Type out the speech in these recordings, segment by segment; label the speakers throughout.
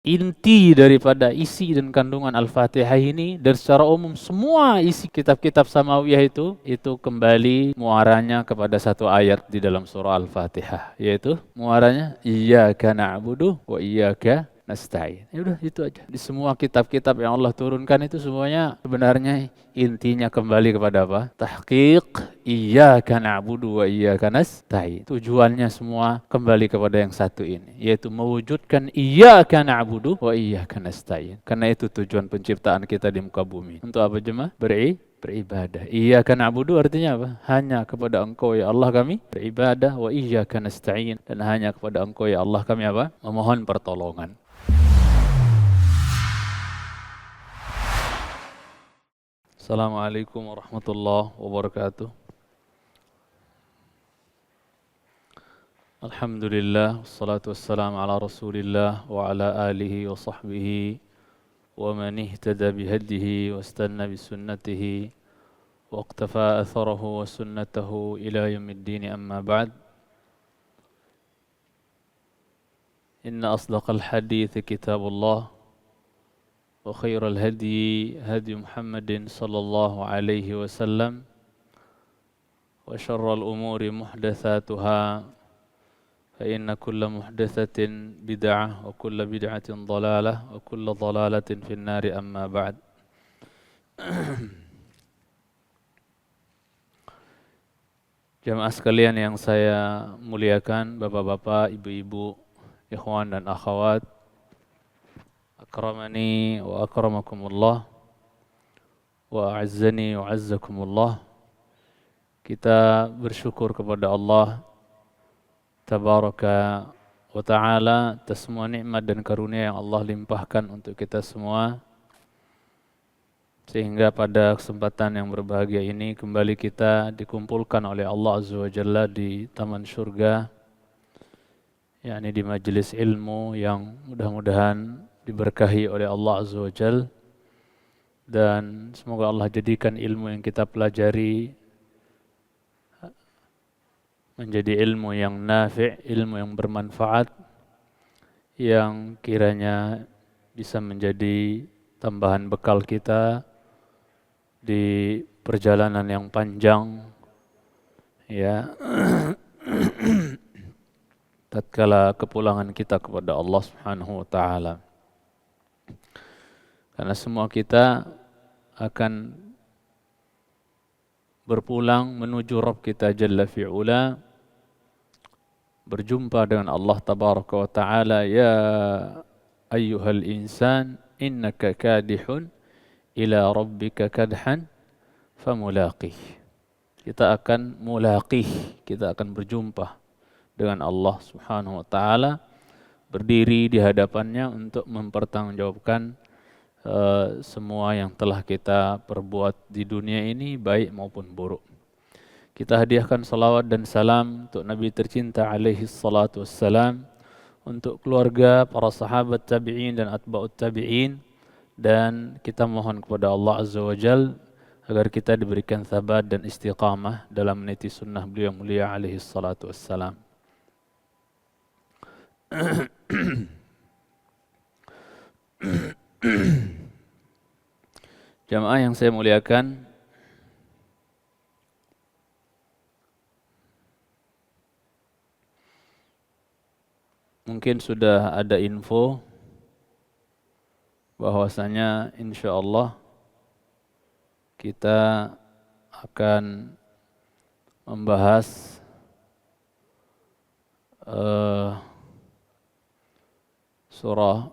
Speaker 1: inti daripada isi dan kandungan Al-Fatihah ini, dan secara umum semua isi kitab-kitab samawiyah itu kembali muaranya kepada satu ayat di dalam surah Al-Fatihah, yaitu muaranya iyyaka na'budu wa iyyaka nasta'in. Ya udah, itu aja. Di semua kitab-kitab yang Allah turunkan itu semuanya sebenarnya intinya kembali kepada apa? Tahqiq iyyaka na'budu wa iyyaka nasta'in. Tujuannya semua kembali kepada yang satu ini, yaitu mewujudkan iyyaka na'budu wa iyyaka nasta'in. Karena itu tujuan penciptaan kita di muka bumi. Untuk apa jemaah? Beribadah. Iyyaka na'budu artinya apa? Hanya kepada Engkau ya Allah kami beribadah, wa iyyaka nasta'in, dan hanya kepada Engkau ya Allah kami apa? Memohon pertolongan. Assalamualaikum warahmatullahi wabarakatuh. Alhamdulillah, wassalatu wassalamu ala rasulillah wa ala alihi wa sahbihi wa man ihtada bihadihi wa istanna bisunnatihi wa iqtafa atharahu wa sunnatahu ila yaumiddin, amma ba'd. Inna asdaqal hadithi kitabullah wa khairal hadi hadi Muhammadin sallallahu alaihi wasallam wa syarral umuri muhdatsatuha fa inna kulla muhdatsatin bid'ah wa kulla bid'atin dhalalah wa kulla dhalalatin fin nari, amma ba'd. Jamaah sekalian yang saya muliakan, bapak-bapak, ibu-ibu, ikhwan dan akhwat, akramani wa akramakumullah wa a'azzani wa a'azzakumullah. Kita bersyukur kepada Allah Tabaraka wa ta'ala atas semua nikmat dan karunia yang Allah limpahkan untuk kita semua, sehingga pada kesempatan yang berbahagia ini kembali kita dikumpulkan oleh Allah Azza wa Jalla di taman surga, yakni di majelis ilmu yang mudah-mudahan diberkahi oleh Allah Azza wa Jalla, dan semoga Allah jadikan ilmu yang kita pelajari menjadi ilmu yang nafi', ilmu yang bermanfaat, yang kiranya bisa menjadi tambahan bekal kita di perjalanan yang panjang, ya, tatkala kepulangan kita kepada Allah Subhanahu wa taala. Karena semua kita akan berpulang menuju Rabb kita Jalla fi'ula, berjumpa dengan Allah Tabaraka wa ta'ala. Ya ayyuhal insan innaka kadihun ila rabbika kadhan famulaqih. Kita akan mulaqih, kita akan berjumpa dengan Allah Subhanahu wa ta'ala, berdiri di hadapannya untuk mempertanggungjawabkan semua yang telah kita perbuat di dunia ini, baik maupun buruk. Kita hadiahkan salawat dan salam untuk Nabi tercinta alaihi salatu wassalam, untuk keluarga, para sahabat tabi'in dan atba'ut tabi'in, dan kita mohon kepada Allah Azza wa Jal agar kita diberikan sabat dan istiqamah dalam meniti sunnah beliau mulia alaihi salatu wassalam. Jamaah yang saya muliakan, mungkin sudah ada info bahwasanya insyaallah kita akan membahas surah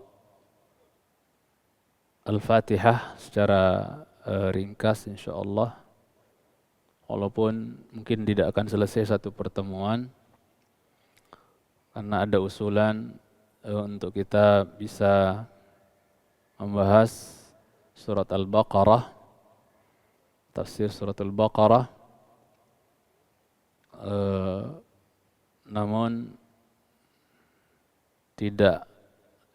Speaker 1: Al-Fatihah secara ringkas insyaallah, walaupun mungkin tidak akan selesai satu pertemuan, karena ada usulan untuk kita bisa membahas surat Al-Baqarah, tafsir surat Al-Baqarah, namun tidak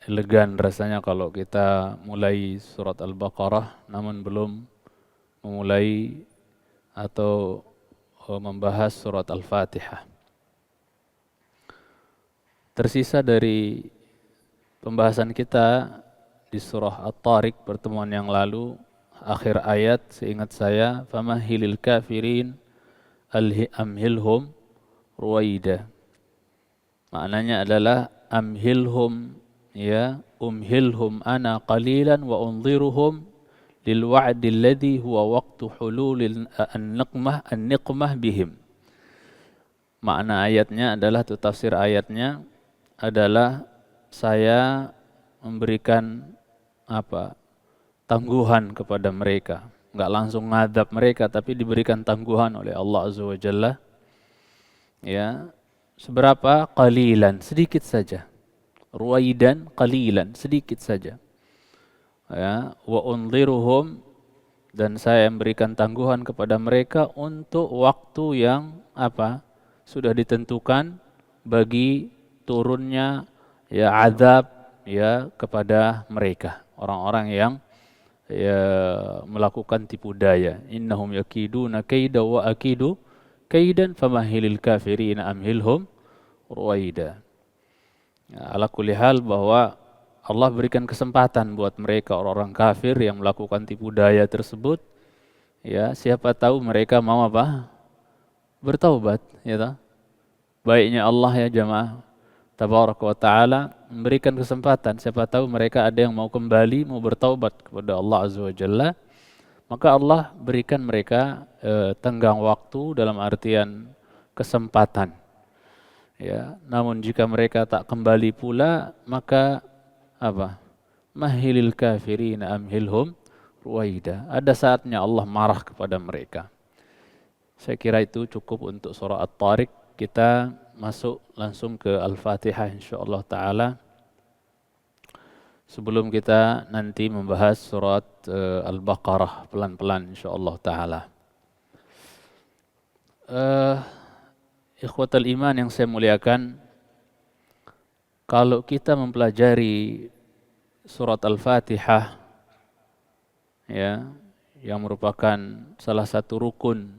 Speaker 1: elegan rasanya kalau kita mulai surat Al-Baqarah namun belum memulai atau membahas surat Al-Fatihah. Tersisa dari Pembahasan kita di surah At-Tariq pertemuan yang lalu, akhir ayat seingat saya, famahilil kafirin amhilhum ruwaida. Maknanya adalah amhilhum, ya, umhilhum ana qalilan wa unziruhum lil wa'di alladhi huwa waqtu hululil an-niqmah bihim. Makna ayatnya adalah, itu tafsir ayatnya adalah, saya memberikan tangguhan kepada mereka, enggak langsung ngadab mereka, tapi diberikan tangguhan oleh Allah Azza wa Jalla. Ya, seberapa? Qalilan, sedikit saja. Ruwaidan, qalilan, sedikit saja. Ya, wa unziruhum, dan saya memberikan tangguhan kepada mereka untuk waktu yang sudah ditentukan bagi turunnya ya azab ya kepada mereka, orang-orang yang ya melakukan tipu daya. Innahum yakiduna kaida wa akidu kaidan famahilil kafirin amhilhum ruwaida. Ya, ala kulli hal, bahwa Allah berikan kesempatan buat mereka orang-orang kafir yang melakukan tipu daya tersebut. Ya, siapa tahu mereka mau bertaubat, ya toh. Baiknya Allah ya jamaah, tabaraka wa ta'ala memberikan kesempatan, siapa tahu mereka ada yang mau kembali, mau bertaubat kepada Allah Azza wa Jalla. Maka Allah berikan mereka tenggang waktu dalam artian kesempatan. Ya, namun jika mereka tak kembali pula, maka mahilil kafirin amhilhum ruwaida. Ada saatnya Allah marah kepada mereka. Saya kira itu cukup untuk surah At-Tariq. Kita masuk langsung ke Al-Fatihah insyaallah ta'ala. Sebelum kita nanti membahas surat Al-Baqarah pelan-pelan insyaallah ta'ala. Ikhwatal iman yang saya muliakan, kalau kita mempelajari surat Al-Fatihah, ya, yang merupakan salah satu rukun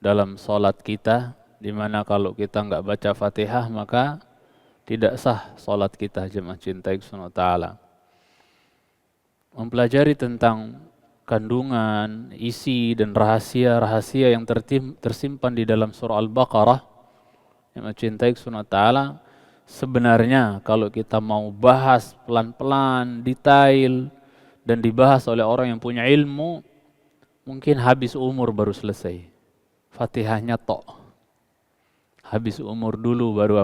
Speaker 1: dalam salat kita, di mana kalau kita enggak baca Fatihah maka tidak sah salat kita, jemaah cintai Subhanahu wa ta'ala. Mempelajari tentang kandungan, isi dan rahasia-rahasia yang tersimpan di dalam surah Al-Baqarah, jemaah cintai Subhanahu wa ta'ala, sebenarnya kalau kita mau bahas pelan-pelan, detail, dan dibahas oleh orang yang punya ilmu, mungkin habis umur baru selesai. Fatihahnya tok. Habis umur dulu baru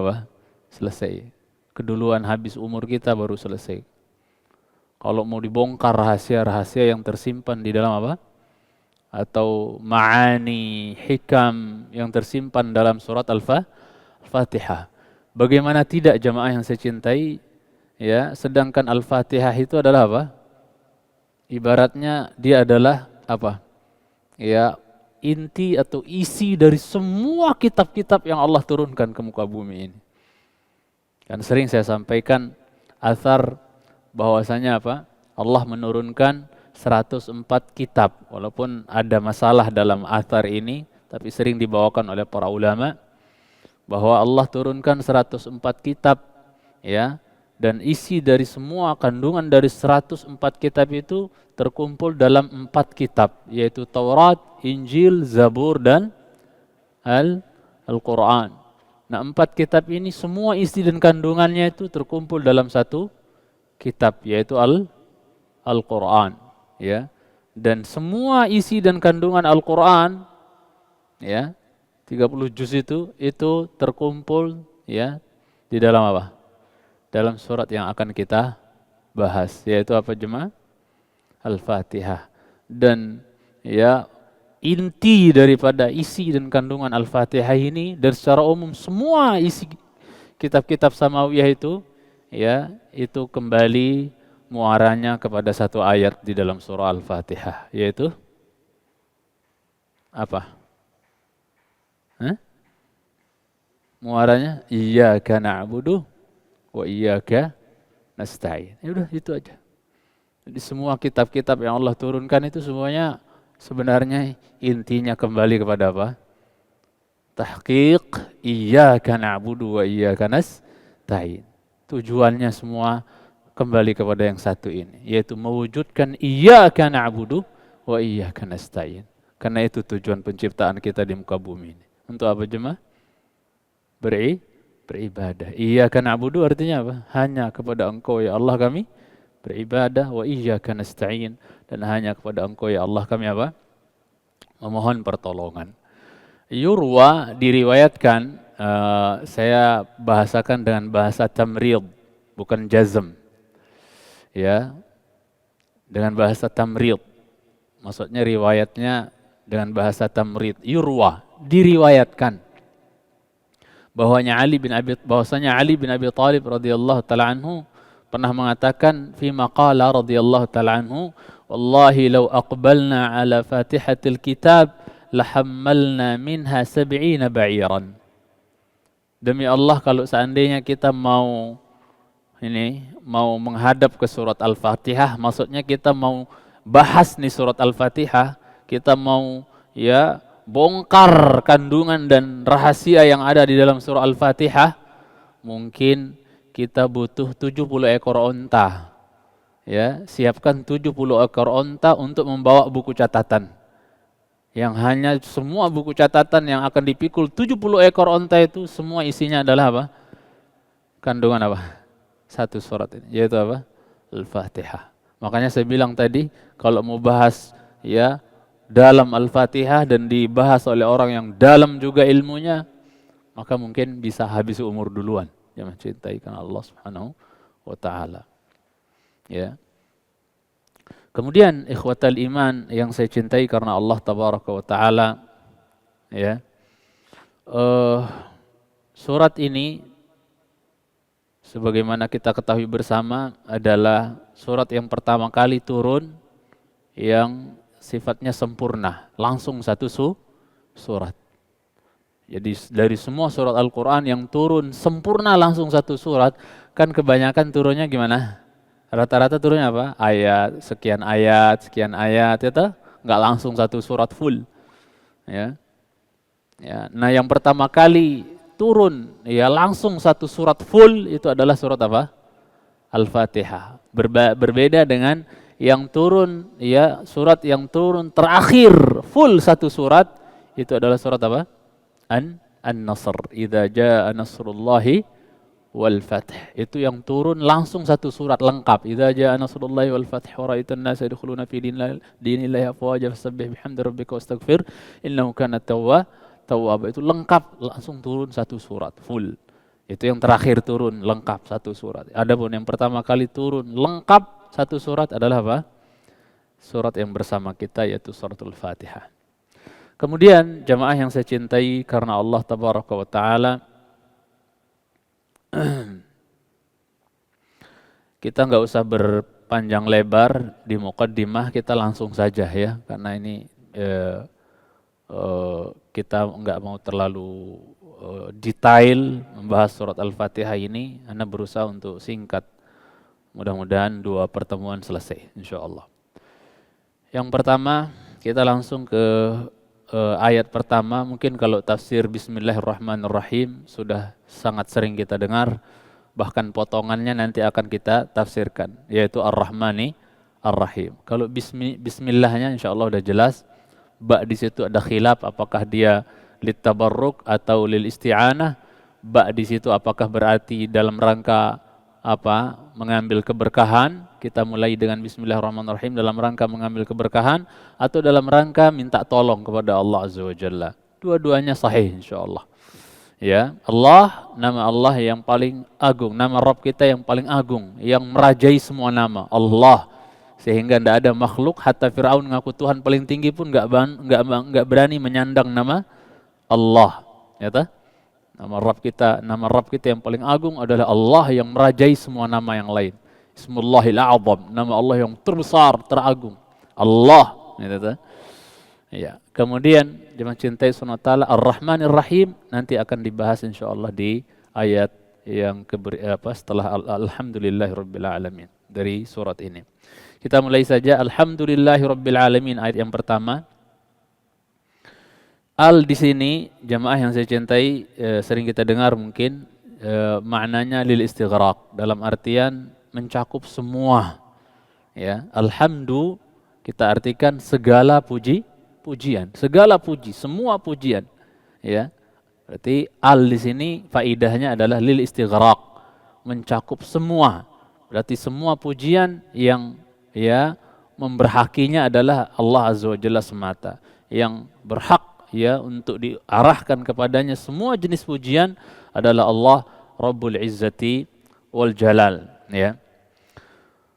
Speaker 1: selesai. Keduluan habis umur kita baru selesai. Kalau mau dibongkar rahasia-rahasia yang tersimpan di dalam atau ma'ani, hikam yang tersimpan dalam surat Al-Fatihah. Bagaimana tidak jamaah yang saya cintai, ya, sedangkan Al-Fatihah itu adalah ibaratnya dia adalah ya, inti atau isi dari semua kitab-kitab yang Allah turunkan ke muka bumi ini. Dan sering saya sampaikan athar bahwasanya Allah menurunkan 104 kitab. Walaupun ada masalah dalam athar ini, tapi sering dibawakan oleh para ulama bahwa Allah turunkan 104 kitab, ya. Dan isi dari semua kandungan dari 104 kitab itu terkumpul dalam 4 kitab, yaitu Taurat, Injil, Zabur, dan Al-Quran. Nah, 4 kitab ini semua isi dan kandungannya itu terkumpul dalam satu kitab, yaitu Al-Quran. Ya. Dan semua isi dan kandungan Al-Quran, ya, 30 juz itu terkumpul, ya, di dalam dalam surat yang akan kita bahas, yaitu jemaah? Al-Fatihah. Dan ya, inti daripada isi dan kandungan Al-Fatihah ini, dan secara umum semua isi kitab-kitab samawiyah itu, ya, itu kembali muaranya kepada satu ayat di dalam surah Al-Fatihah, yaitu muaranya iyyaka na'budu wa iyyaka nasta'in. Ya udah, itu aja. Jadi semua kitab-kitab yang Allah turunkan itu semuanya sebenarnya intinya kembali kepada tahqiq iyyaka na'budu wa iyyaka nasta'in. Tujuannya semua kembali kepada yang satu ini, yaitu mewujudkan iyyaka na'budu wa iyyaka nasta'in. Karena itu tujuan penciptaan kita di muka bumi ini. Untuk apa jemaah? Beribadah. Iyyaka na'budu artinya apa? Hanya kepada Engkau ya Allah kami beribadah, wa iyyaka nasta'in, dan hanya kepada Engkau ya Allah kami apa? Memohon pertolongan. Yurwa diriwayatkan, saya bahasakan dengan bahasa tamrid, bukan jazm. Ya, dengan bahasa tamrid. Maksudnya riwayatnya dengan bahasa tamrid. Yurwa, diriwayatkan bahwasanya Ali bin Abi Thalib radhiyallahu taala anhu pernah mengatakan fi maqala radhiyallahu taala anhu, wallahi law aqbalna ala fatihatil kitab lahammalna minha 70 ba'iran. Demi Allah, kalau seandainya kita mau menghadap ke surat Al-Fatihah, maksudnya kita mau bahas nih surat Al-Fatihah, kita mau bongkar kandungan dan rahasia yang ada di dalam surah Al-Fatihah, mungkin kita butuh 70 ekor onta. Ya, siapkan 70 ekor onta untuk membawa buku catatan. Yang hanya semua buku catatan yang akan dipikul 70 ekor onta itu semua isinya adalah apa? Kandungan apa? Satu surat ini, yaitu apa? Al-Fatihah. Makanya saya bilang tadi, kalau mau bahas dalam Al-Fatihah dan dibahas oleh orang yang dalam juga ilmunya, maka mungkin bisa habis umur duluan. Yang mencintai karena Allah Subhanahu wa taala. Ya. Kemudian ikhwatal iman yang saya cintai karena Allah tabaraka wa taala, surat ini sebagaimana kita ketahui bersama adalah surat yang pertama kali turun yang sifatnya sempurna, langsung satu surat. Jadi dari semua surat Al-Quran yang turun sempurna langsung satu surat, kan kebanyakan turunnya gimana? Rata-rata turunnya apa? Sekian ayat, itu nggak langsung satu surat full. Ya. Nah yang pertama kali turun langsung satu surat full itu adalah surat apa? Al-Fatihah. Berbeda dengan yang turun, surat yang turun terakhir full satu surat itu adalah surat apa? An-Nasr. Idza jaa nasrullahi wal fath. Itu yang turun langsung satu surat lengkap. Idza jaa nasrullahi wal fath wa ra'aitan nasa yadkhuluna fi dinillahi afwaja fasabbih bihamdi rabbika wastaghfir innahu kana tawwab. Itu lengkap langsung turun satu surat full. Itu yang terakhir turun lengkap satu surat. Adapun yang pertama kali turun lengkap satu surat adalah apa? Surat yang bersama kita, yaitu suratul Fatihah. Kemudian jamaah yang saya cintai karena Allah tabaraka wa taala, kita nggak usah berpanjang lebar di muqaddimah, kita langsung saja ya, karena ini kita nggak mau terlalu detail membahas surat Al-Fatihah ini. Anda berusaha untuk singkat, mudah-mudahan 2 pertemuan selesai insyaallah. Yang pertama kita langsung ke ayat pertama. Mungkin kalau tafsir Bismillahirrahmanirrahim sudah sangat sering kita dengar, bahkan potongannya nanti akan kita tafsirkan, yaitu Ar-Rahmani Ar-Rahim. Kalau Bismillahnya insya Allah udah jelas. Ba di situ ada khilaf apakah dia litabarruk atau lil isti'anah. Ba di situ apakah berarti dalam rangka mengambil keberkahan. Kita mulai dengan Bismillahirrahmanirrahim dalam rangka mengambil keberkahan, atau dalam rangka minta tolong kepada Allah Azza wa Jalla. Dua-duanya sahih insyaallah. Ya, Allah, nama Allah yang paling agung, nama Rabb kita yang paling agung, yang merajai semua nama, Allah. Sehingga tidak ada makhluk, hatta Fir'aun ngaku Tuhan paling tinggi pun nggak berani menyandang nama Allah. Ya tak? Nama Rabb kita yang paling agung adalah Allah yang merajai semua nama yang lain. Ismullahil a'zam, nama Allah yang terbesar, teragung. Allah. Ya. Kemudian dia mencintai Subhanahu wa taala Ar-Rahmanir Rahim, nanti akan dibahas insyaallah di ayat yang setelah Alhamdulillahirabbil alamin dari surat ini. Kita mulai saja. Alhamdulillahirabbil alamin, ayat yang pertama. Al di sini jamaah yang saya cintai, sering kita dengar mungkin maknanya lil istighraq, dalam artian mencakup semua. Ya, alhamdu kita artikan segala pujian, segala puji, semua pujian. Ya, berarti al di sini faidahnya adalah lil istighraq, mencakup semua. Berarti semua pujian yang ya memberhakinya adalah Allah Azza wa Jalla semata. Yang berhak ya untuk diarahkan kepadanya semua jenis pujian adalah Allah Rabbul Izzati wal Jalal, ya.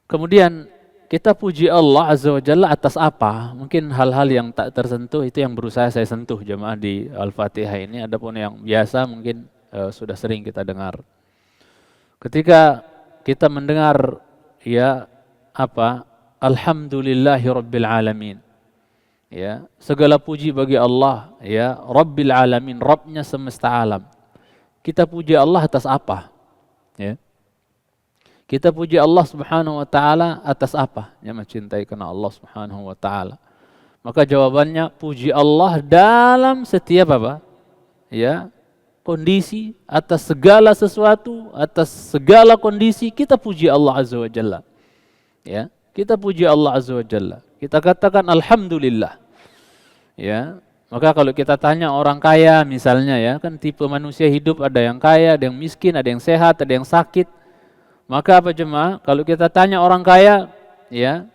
Speaker 1: Kemudian kita puji Allah Azza wa Jalla atas apa? Mungkin hal-hal yang tak tersentuh itu yang berusaha saya sentuh jemaah di Al-Fatihah ini. Adapun yang biasa mungkin sudah sering kita dengar. Ketika kita mendengar ya apa? Alhamdulillahi Rabbil Alamin. Ya, segala puji bagi Allah, ya, Rabbil Alamin, Rabbnya semesta alam. Kita puji Allah atas apa? Ya. Kita puji Allah Subhanahu wa taala atas apa? Ya, mencintai karena Allah Subhanahu wa taala. Maka jawabannya puji Allah dalam setiap apa? Ya, kondisi, atas segala sesuatu, atas segala kondisi kita puji Allah Azza wa Jalla. Ya, kita puji Allah Azza wa Jalla. Kita katakan alhamdulillah. Ya, maka kalau kita tanya orang kaya misalnya ya, kan tipe manusia hidup ada yang kaya, ada yang miskin, ada yang sehat, ada yang sakit. Maka apa jemaah? Kalau kita tanya orang kaya, ya,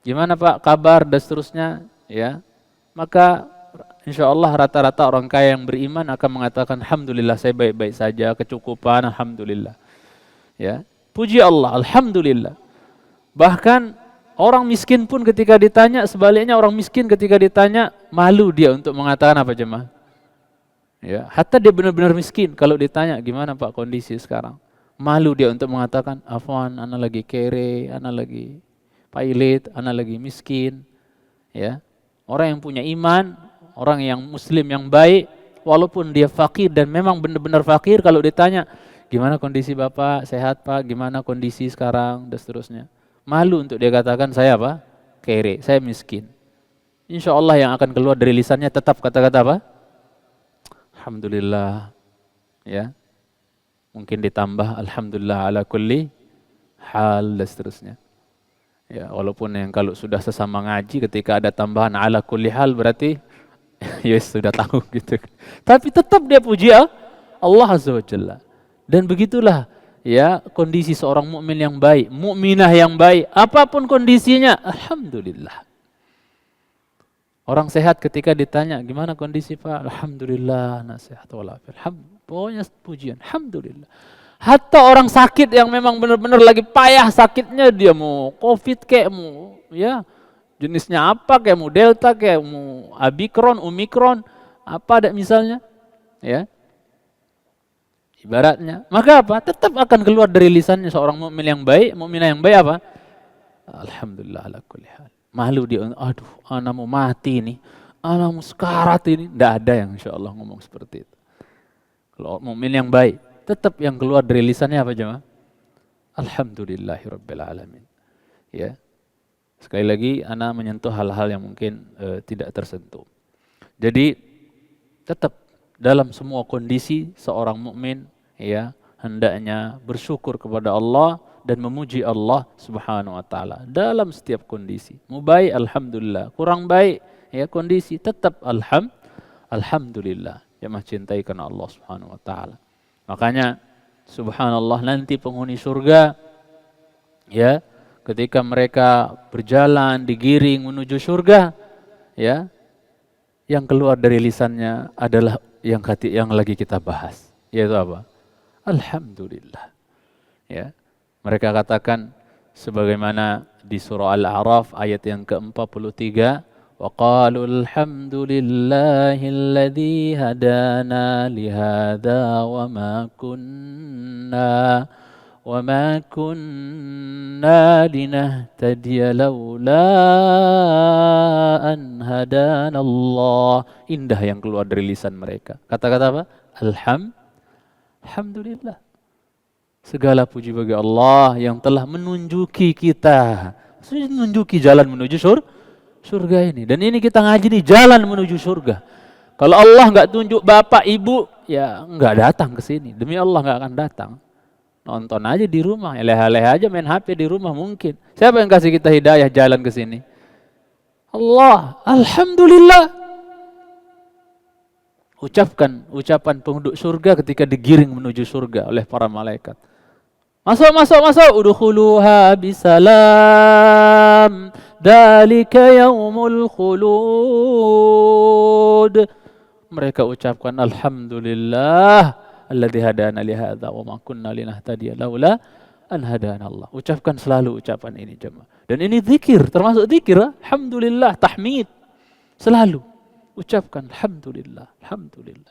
Speaker 1: gimana Pak kabar dan seterusnya, ya, maka insya Allah rata-rata orang kaya yang beriman akan mengatakan alhamdulillah saya baik-baik saja, kecukupan, alhamdulillah. Ya, puji Allah, alhamdulillah. Bahkan orang miskin pun ketika ditanya, sebaliknya orang miskin ketika ditanya malu dia untuk mengatakan apa jemaah? Ya, hatta dia benar-benar miskin kalau ditanya gimana Pak kondisi sekarang? Malu dia untuk mengatakan, afwan, ana lagi kere, ana lagi pailit, ana lagi miskin. Ya, orang yang punya iman, orang yang muslim yang baik, walaupun dia fakir dan memang benar-benar fakir, kalau ditanya, gimana kondisi Bapak, sehat Pak, gimana kondisi sekarang, dan seterusnya. Malu untuk dia katakan, saya apa? Kere, saya miskin. Insya Allah yang akan keluar dari lisannya tetap kata-kata apa? Alhamdulillah. Ya. Mungkin ditambah alhamdulillah ala kulli hal dan seterusnya. Ya, walaupun yang kalau sudah sesama ngaji ketika ada tambahan ala kulli hal berarti ya sudah tahu gitu. Tapi tetap dia puji Allah Azza wa Jalla. Dan begitulah ya kondisi seorang mukmin yang baik, mukminah yang baik, apapun kondisinya, alhamdulillah. Orang sehat ketika ditanya, gimana kondisi Pak? Alhamdulillah, anak sehat walafiat. Pokoknya pujian, alhamdulillah. Hatta orang sakit yang memang benar-benar lagi payah sakitnya, dia mau COVID kayak mau ya jenisnya apa, kayak mau Delta, kayak mau Omikron, apa ada misalnya, ya. Ibaratnya, maka apa? Tetap akan keluar dari lisannya seorang mukmin yang baik, mukminah yang baik apa? Alhamdulillah ala kulli hal. Malu dia, aduh, ana mau mati nih, ana mau sekarat ini. Tidak ada yang insya Allah ngomong seperti itu. Kalau mukmin yang baik, tetap yang keluar dari lisannya apa jemaah? Alhamdulillahirabbil alamin. Ya. Sekali lagi ana menyentuh hal-hal yang mungkin tidak tersentuh. Jadi tetap dalam semua kondisi seorang mukmin ya hendaknya bersyukur kepada Allah dan memuji Allah Subhanahu wa taala dalam setiap kondisi. Mau baik alhamdulillah, kurang baik ya kondisi tetap alhamdulillah. Ya mencintai karena Allah Subhanahu wa taala. Makanya subhanallah nanti penghuni surga ya ketika mereka berjalan digiring menuju surga ya yang keluar dari lisannya adalah yang lagi kita bahas, yaitu apa? Alhamdulillah. Ya. Mereka katakan sebagaimana di surah Al-A'raf ayat yang ke-43, wa qalu alhamdulillahilladzi hadana lihada wa ma kunna linahtadiya laula an hadanallah. Indah yang keluar dari lisan mereka. Kata-kata apa? Alhamdulillah. Segala puji bagi Allah yang telah menunjuki kita. Maksudnya menunjuki jalan menuju surga ini. Dan ini kita ngaji nih jalan menuju surga. Kalau Allah nggak tunjuk bapak, ibu, ya nggak datang ke sini. Demi Allah nggak akan datang. Nonton aja di rumah, leha-leha aja main HP di rumah mungkin. Siapa yang kasih kita hidayah jalan ke sini? Allah. Alhamdulillah. Ucapkan ucapan penduduk surga ketika digiring menuju surga oleh para malaikat. Masuk, masuk, masuk. Udkhuluha bisalam. Dzalika yaumul khulud. Mereka ucapkan alhamdulillah alladzi hadana li hadza wa ma kunna linahtadiya laula an hadana Allah. Ucapkan selalu ucapan ini jemaah. Dan ini zikir, termasuk zikir, alhamdulillah, tahmid. Selalu ucapkan alhamdulillah, alhamdulillah.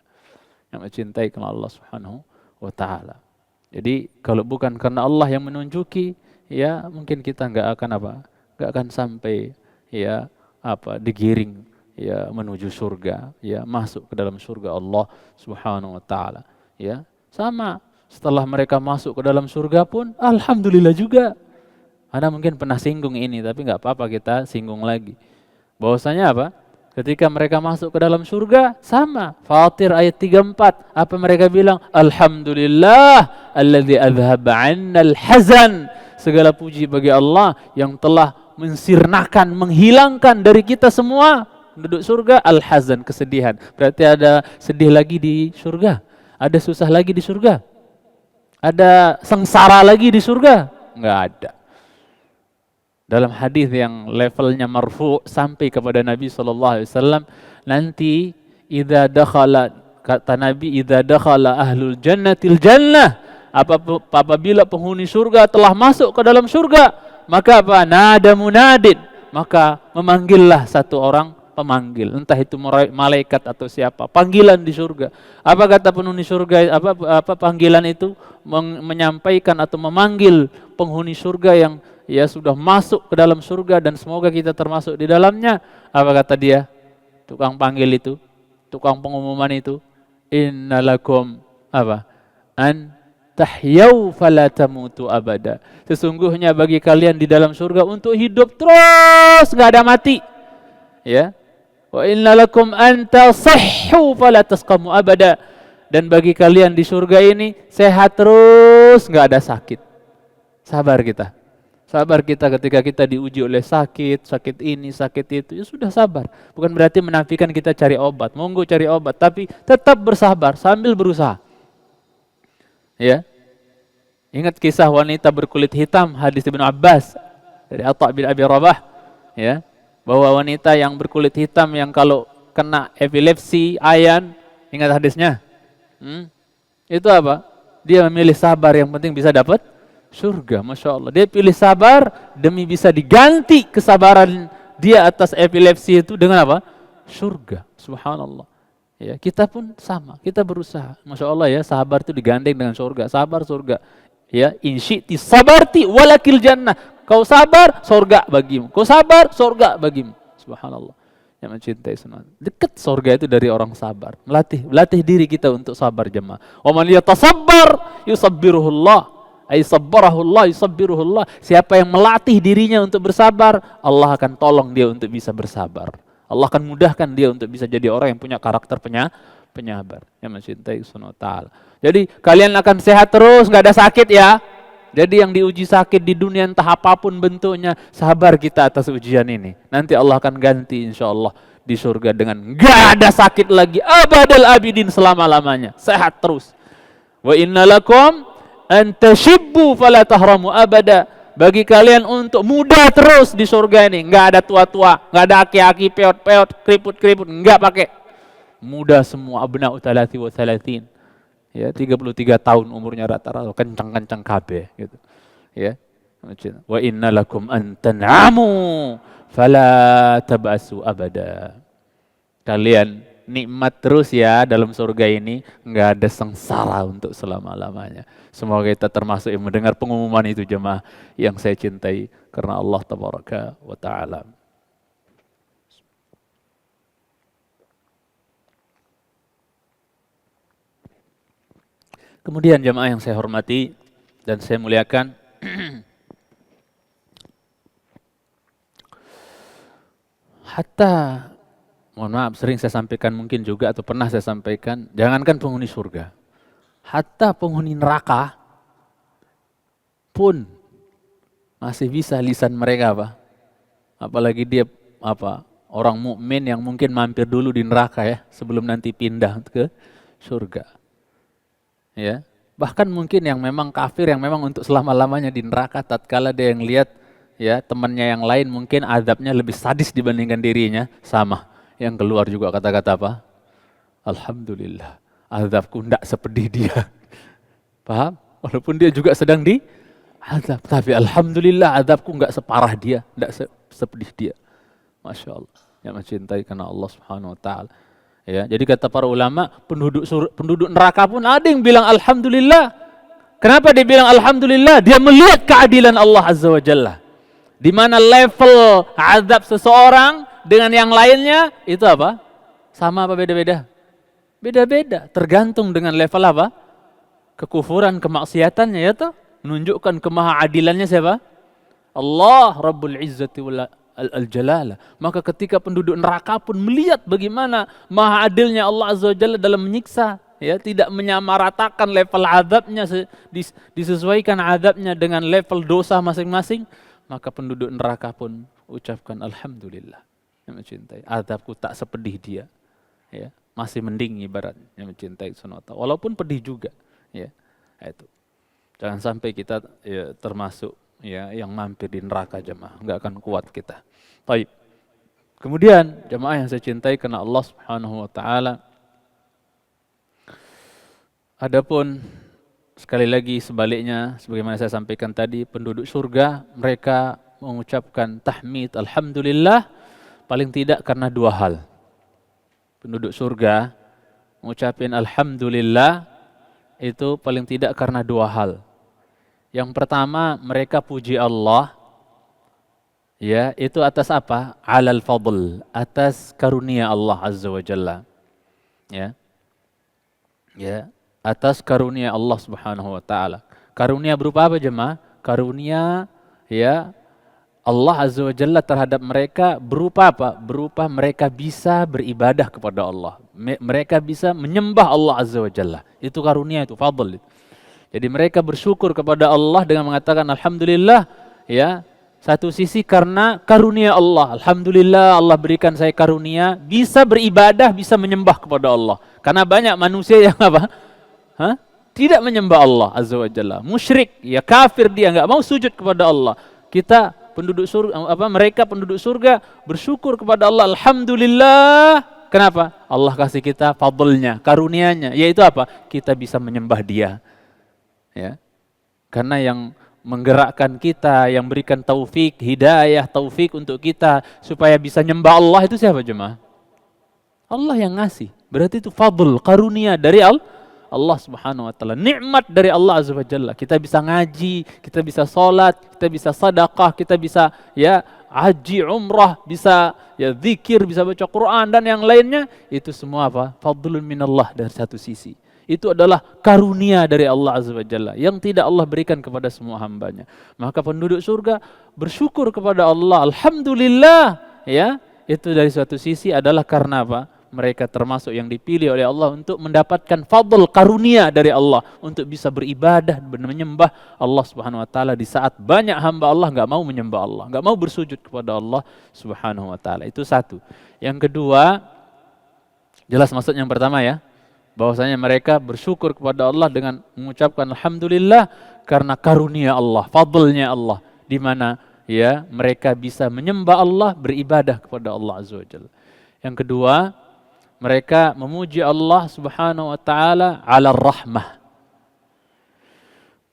Speaker 1: Yang mencintai karena Allah Subhanahu wa taala. Jadi kalau bukan karena Allah yang menunjuki, ya mungkin kita enggak akan apa? Enggak akan sampai ya digiring ya menuju surga, ya masuk ke dalam surga Allah Subhanahu wa taala. Ya, sama setelah mereka masuk ke dalam surga pun alhamdulillah juga. Anda mungkin pernah singgung ini tapi enggak apa-apa kita singgung lagi. Bahwasanya apa? Ketika mereka masuk ke dalam surga, sama. Fatir ayat 34. Apa mereka bilang? Alhamdulillah, alladzi adhhaba 'annal hazan. Segala puji bagi Allah yang telah mensirnakan, menghilangkan dari kita semua penduduk surga al-hazan, kesedihan. Berarti ada sedih lagi di surga. Ada susah lagi di surga. Ada sengsara lagi di surga. Enggak ada. Dalam hadis yang levelnya marfu sampai kepada Nabi SAW, nanti kata Nabi, idza dakhala ahlul jannatil jannah, apabila penghuni surga telah masuk ke dalam surga, maka apa? Nada munadin, maka memanggillah satu orang pemanggil, entah itu malaikat atau siapa, panggilan di surga. Apa kata penghuni surga? Apa panggilan itu? Menyampaikan atau memanggil penghuni surga yang ya sudah masuk ke dalam surga dan semoga kita termasuk di dalamnya. Apa kata dia? Tukang panggil itu, tukang pengumuman itu, innalakum apa? An tahyau fala tamutu abada. Sesungguhnya bagi kalian di dalam surga untuk hidup terus, enggak ada mati. Ya. Wa innalakum an tasihhu fala tasqamu abada. Dan bagi kalian di surga ini sehat terus, enggak ada sakit. Sabar kita. Sabar kita ketika kita diuji oleh sakit ini, sakit itu, ya sudah sabar. Bukan berarti menafikan kita cari obat, monggo cari obat, tapi tetap bersabar sambil berusaha. Ya. Ingat kisah wanita berkulit hitam, hadis Ibnu Abbas dari Atha bin Abi Rabah, ya. Bahwa wanita yang berkulit hitam yang kalau kena epilepsi, ayan, ingat hadisnya? Itu apa? Dia memilih sabar, yang penting bisa dapat surga, Masya Allah. Dia pilih sabar demi bisa diganti kesabaran dia atas epilepsi itu dengan apa? Surga, subhanallah. Ya, kita pun sama, kita berusaha. Masya Allah ya, sabar itu digandeng dengan surga. Sabar surga. Ya, insyiti sabarti walakil jannah. Kau sabar, surga bagimu. Kau sabar, surga bagimu. Subhanallah. Yang mencintai sunnah. Dekat surga itu dari orang sabar. Melatih diri kita untuk sabar jemaah. Wa man yatasabbar yusabbiruhullah. Ay sabbarahullah yusabbiruhullah. Siapa yang melatih dirinya untuk bersabar, Allah akan tolong dia untuk bisa bersabar. Allah akan mudahkan dia untuk bisa jadi orang yang punya karakter penyabar. Yang mencintai sunnah ta'ala. Jadi kalian akan sehat terus, gak ada sakit ya. Jadi yang diuji sakit di dunia entah apapun bentuknya, sabar kita atas ujian ini. Nanti Allah akan ganti insya Allah di surga dengan gak ada sakit lagi. Abadal abidin selama-lamanya. Sehat terus. Wa inna lakum an tashibbu fala tahramu abada. Bagi kalian untuk muda terus di surga ini. Gak ada tua-tua, gak ada aki-aki, peot-peot, keriput-keriput. Gak pakai. Muda semua, abna'u talati wa talatin. Ya, 33 tahun umurnya rata-rata, kencang-kencang kabeh gitu. Ya. Wa inna lakum an tan'amu fala tabasu abada. Kalian nikmat terus ya dalam surga ini, enggak ada sengsara untuk selama-lamanya. Semoga kita termasuk yang mendengar pengumuman itu jemaah yang saya cintai karena Allah tabaraka wa taala. Kemudian jemaah yang saya hormati dan saya muliakan, hatta, mohon maaf sering saya sampaikan mungkin juga atau pernah saya sampaikan, jangankan penghuni surga, hatta penghuni neraka pun masih bisa lisan mereka apa? Apalagi dia apa? Orang mukmin yang mungkin mampir dulu di neraka ya, sebelum nanti pindah ke surga. Ya. Bahkan mungkin yang memang kafir, yang memang untuk selama-lamanya di neraka, tatkala dia yang lihat ya temannya yang lain mungkin azabnya lebih sadis dibandingkan dirinya, sama. Yang keluar juga kata-kata apa? Alhamdulillah, azabku tidak sepedih dia. Paham? Walaupun dia juga sedang di azab, tapi alhamdulillah azabku enggak separah dia, enggak sepedih dia. Masya Allah, yang mencintai karena Allah Subhanahu Wa Taala. Ya, jadi kata para ulama, penduduk neraka pun ada yang bilang alhamdulillah. Kenapa dia bilang alhamdulillah? Dia melihat keadilan Allah Azza wa Jalla. Di mana level azab seseorang dengan yang lainnya itu apa? Sama apa beda-beda? Beda-beda, tergantung dengan level apa? Kekufuran, kemaksiatannya ya toh. Menunjukkan kemahaadilannya siapa? Allah Rabbul Izzati wal Al-Jalalah. Maka ketika penduduk neraka pun melihat bagaimana maha adilnya Allah Azza wa Jalla dalam menyiksa, ya, tidak menyamaratakan level azabnya, disesuaikan azabnya dengan level dosa masing-masing, maka penduduk neraka pun ucapkan alhamdulillah. Yang mencintai, azabku tak sepedih dia. Ya, masih mending ibaratnya yang mencintai sunata. Walaupun pedih juga, ya. Itu. Jangan sampai kita ya, termasuk ya yang mampir di neraka jemaah, enggak akan kuat kita. Baik. Kemudian jemaah yang saya cintai karena Allah Subhanahu wa taala, adapun sekali lagi sebaliknya sebagaimana saya sampaikan tadi, penduduk surga mereka mengucapkan tahmid alhamdulillah paling tidak karena dua hal. Penduduk surga mengucapkan alhamdulillah itu paling tidak karena dua hal. Yang pertama, mereka puji Allah, ya, itu atas apa? Alal fadl, atas karunia Allah Azza wa Jalla. Ya. Ya, atas karunia Allah Subhanahu wa taala. Karunia berupa apa jemaah? Karunia ya Allah Azza wa Jalla terhadap mereka berupa apa? Berupa mereka bisa beribadah kepada Allah. Mereka bisa menyembah Allah Azza wa Jalla. Itu karunia, itu fadl. Jadi mereka bersyukur kepada Allah dengan mengatakan alhamdulillah, ya. Satu sisi karena karunia Allah. Alhamdulillah Allah berikan saya karunia bisa beribadah, bisa menyembah kepada Allah. Karena banyak manusia yang apa? Tidak menyembah Allah Azza wa Jalla. Musyrik, ya kafir dia, enggak mau sujud kepada Allah. Kita penduduk surga, mereka penduduk surga bersyukur kepada Allah. Alhamdulillah. Kenapa? Allah kasih kita fadlnya, karunianya, yaitu apa? Kita bisa menyembah Dia. Ya, karena yang menggerakkan kita, yang berikan taufik, hidayah, taufik untuk kita supaya bisa nyembah Allah itu siapa jemaah? Allah yang ngasih. Berarti itu fadl, karunia dari Allah Subhanahu wa taala. Nikmat dari Allah Azza wa Jalla. Kita bisa ngaji, kita bisa salat, kita bisa sedekah, kita bisa ya haji, umrah, bisa ya zikir, bisa baca Quran dan yang lainnya. Itu semua apa? Fadlun minallah dari satu sisi. Itu adalah karunia dari Allah Azza wa Jalla yang tidak Allah berikan kepada semua hambanya. Maka penduduk surga bersyukur kepada Allah. Alhamdulillah, ya. Itu dari suatu sisi adalah karena apa? Mereka termasuk yang dipilih oleh Allah untuk mendapatkan fadl, karunia dari Allah untuk bisa beribadah, menyembah Allah Subhanahu wa taala di saat banyak hamba Allah enggak mau menyembah Allah, enggak mau bersujud kepada Allah Subhanahu wa taala. Itu satu. Yang kedua, jelas maksud yang pertama ya, bahwasanya mereka bersyukur kepada Allah dengan mengucapkan alhamdulillah karena karunia Allah, fadlnya Allah, di mana ya mereka bisa menyembah Allah, beribadah kepada Allah Azza wa Jalla. Yang kedua, mereka memuji Allah Subhanahu wa taala ala rahmah.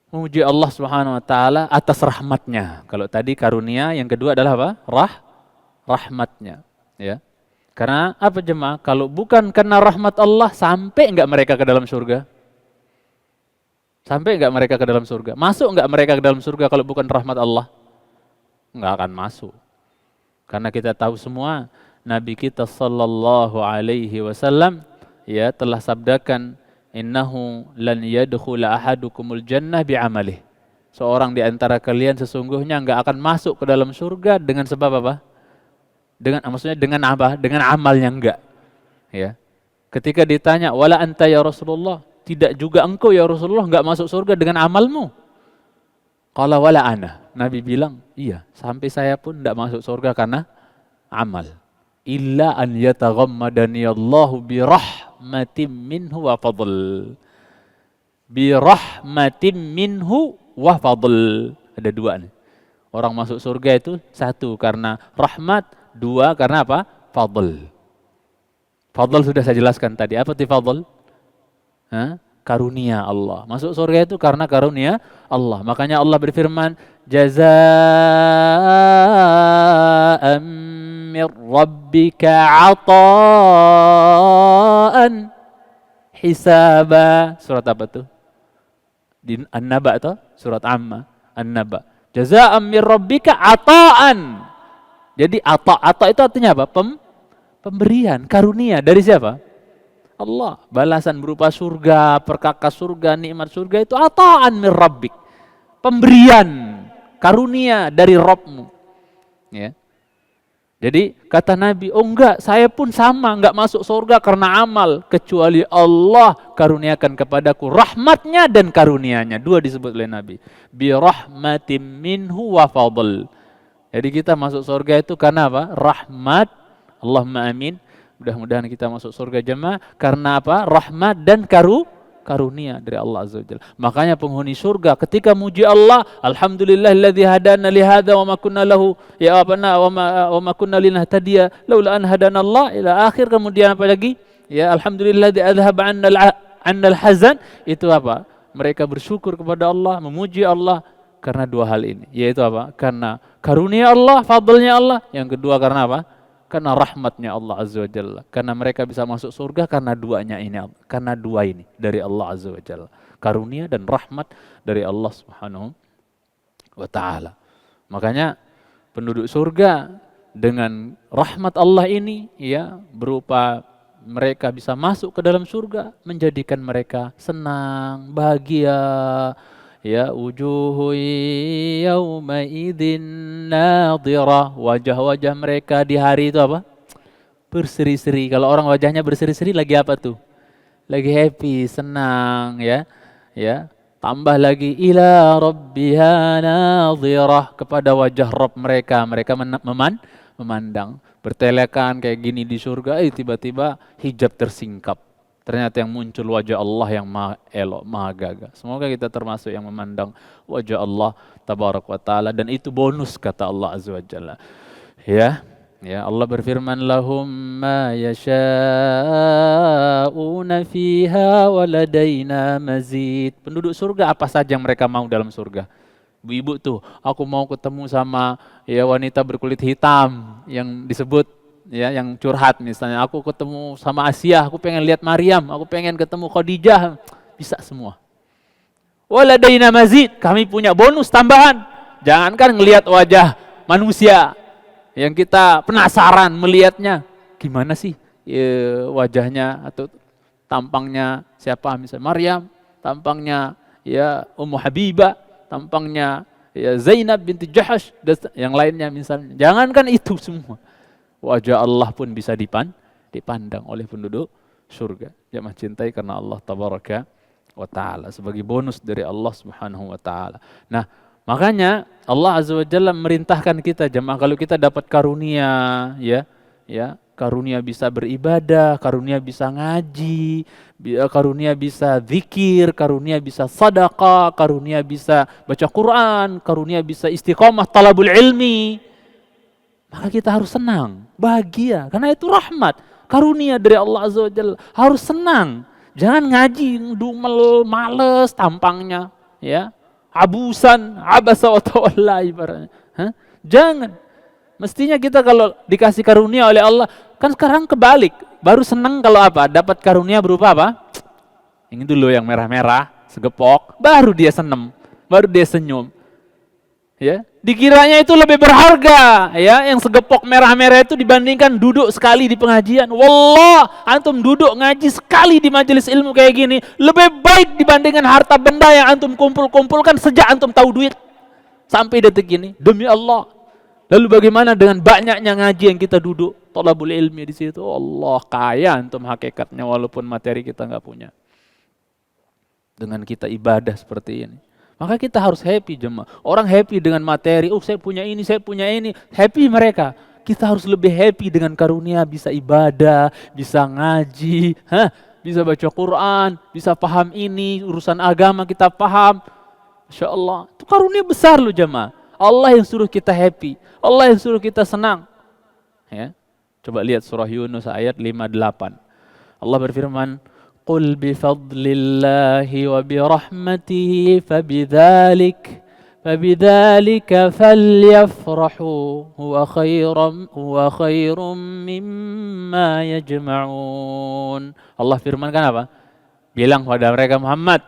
Speaker 1: Memuji Allah Subhanahu wa taala atas rahmatnya. Kalau tadi karunia, yang kedua adalah apa? Rahmatnya, ya. Karena apa jemaah? Kalau bukan karena rahmat Allah, sampai enggak mereka ke dalam surga? Sampai enggak mereka ke dalam surga? Masuk enggak mereka ke dalam surga kalau bukan rahmat Allah? Enggak akan masuk. Karena kita tahu semua, Nabi kita sallallahu alaihi wasallam ya telah sabdakan, innahu lan yadkhula ahadukumul jannah bi'amalih. Seorang di antara kalian sesungguhnya enggak akan masuk ke dalam surga dengan sebab apa? Maksudnya dengan apa? Dengan amalnya enggak. Ya. Ketika ditanya, wala anta ya Rasulullah, tidak juga engkau ya Rasulullah enggak masuk surga dengan amalmu. Qala wala ana. Nabi bilang, iya, sampai saya pun tidak masuk surga karena amal. Illa an yataghammadani Allahu bi rahmatin minhu wa fadl. Bi rahmatin minhu wa fadl. Ada dua nih. Orang masuk surga itu satu karena rahmat, dua karena apa? Fadl. Fadl sudah saya jelaskan tadi. Apa itu fadl? Karunia Allah. Masuk surga itu karena karunia Allah. Makanya Allah berfirman, jazaa'an min rabbika 'ata'an hisaba. Surat apa tuh? Di An-Naba atau surat Amma? An-Naba. Jazaa'an min rabbika 'ata'an. Jadi ata itu artinya apa? Pemberian, karunia dari siapa? Allah. Balasan berupa surga, perkakas surga, nikmat surga itu ata'an min rabbik. Pemberian, karunia dari Rabbmu. Ya. Jadi kata Nabi, oh enggak, saya pun sama, enggak masuk surga karena amal, kecuali Allah karuniakan kepadaku rahmatnya dan karunianya. Dua disebut oleh Nabi. Bi rahmatin minhu wa fadl. Jadi kita masuk surga itu karena apa? Rahmat. Allahumma amin. Mudah-mudahan kita masuk surga jemaah karena apa? Rahmat dan karunia dari Allah Azza wa Jalla. Makanya penghuni surga ketika muji Allah, alhamdulillahilladzi hadana li hadza wa ma kunna lahu ya abana wa ma kunna linahtadiya laula an hadanallah ila akhir. Kemudian apa lagi? Ya alhamdulillahilladzi adhhaba 'annal hazan. Itu apa? Mereka bersyukur kepada Allah, memuji Allah karena dua hal ini. Yaitu apa? Karena karunia Allah, fadlnya Allah. Yang kedua karena apa? Karena rahmatnya Allah Azza wa Jalla. Karena mereka bisa masuk surga karena duanya ini. Karena dua ini dari Allah Azza wa Jalla. Karunia dan rahmat dari Allah Subhanahu wa ta'ala. Makanya penduduk surga dengan rahmat Allah ini ya berupa mereka bisa masuk ke dalam surga menjadikan mereka senang, bahagia. Ya wujuhu yawma idzin nadhirah. Wajah-wajah mereka di hari itu apa? Berseri-seri. Kalau orang wajahnya berseri-seri lagi apa tuh? Lagi happy, senang ya. Ya. Tambah lagi ila rabbiha nadhirah, kepada wajah Rabb mereka. Mereka memandang. Bertelekan kayak gini di surga, tiba-tiba hijab tersingkap. Ternyata yang muncul wajah Allah yang maha elok, maha gagah. Semoga kita termasuk yang memandang wajah Allah tabarak wa ta'ala. Dan itu bonus kata Allah Azza wa Jalla. Ya, Allah berfirman, lahum ma yasha'una fiha waladaina mazid. Penduduk surga apa saja yang mereka mau dalam surga. Ibu-ibu tuh, aku mau ketemu sama ya wanita berkulit hitam yang disebut ya, yang curhat misalnya, aku ketemu sama Asia, aku pengen lihat Maryam, aku pengen ketemu Khadijah, bisa semua. Waladaina mazid, kami punya bonus tambahan. Jangankan ngelihat wajah manusia yang kita penasaran melihatnya, gimana sih ya, wajahnya atau tampangnya siapa misalnya Maryam, tampangnya ya Ummu Habibah, tampangnya ya Zainab binti Jahash dan yang lainnya misalnya. Jangankan itu semua, wajah Allah pun bisa dipandang oleh penduduk surga. Jamaah cintai karena Allah tabaraka wa ta'ala, sebagai bonus dari Allah subhanahu wa ta'ala. Nah, makanya Allah azza wa jalla merintahkan kita jamaah, kalau kita dapat karunia ya, karunia bisa beribadah, karunia bisa ngaji, karunia bisa zikir, karunia bisa sedekah, karunia bisa baca Quran, karunia bisa istiqomah talabul ilmi. Maka kita harus senang, bahagia, karena itu rahmat, karunia dari Allah Azza wa Jalla. Harus senang, jangan ngaji, dumel, males tampangnya, ya, abusan, abasa wa tawalla ibaratnya. Jangan. Mestinya kita kalau dikasih karunia oleh Allah, kan sekarang kebalik, baru senang kalau apa? Dapat karunia berupa apa? Ini dulu yang merah-merah, segepok, baru dia senang, baru dia senyum. Ya, dikiranya itu lebih berharga ya, yang segepok merah-merah itu dibandingkan duduk sekali di pengajian. Wallah, antum duduk ngaji sekali di majelis ilmu kayak gini lebih baik dibandingkan harta benda yang antum kumpul-kumpulkan sejak antum tahu duit sampai detik ini, demi Allah. Lalu bagaimana dengan banyaknya ngaji yang kita duduk thalabul ilmi di situ? Allah, kaya antum hakikatnya walaupun materi kita nggak punya. Dengan kita ibadah seperti ini. Maka kita harus happy jemaah. Orang happy dengan materi, oh saya punya ini, happy mereka. Kita harus lebih happy dengan karunia, bisa ibadah, bisa ngaji, bisa baca Quran, bisa paham ini, urusan agama kita paham. Masya Allah, itu karunia besar loh jemaah. Allah yang suruh kita happy, Allah yang suruh kita senang. Ya. Coba lihat surah Yunus ayat 58. Allah berfirman, قل بفضل الله وبرحمته فبذلك فليفرحوا هو خير مما يجمعون. Allah firmankan apa? Bilang pada mereka Muhammad,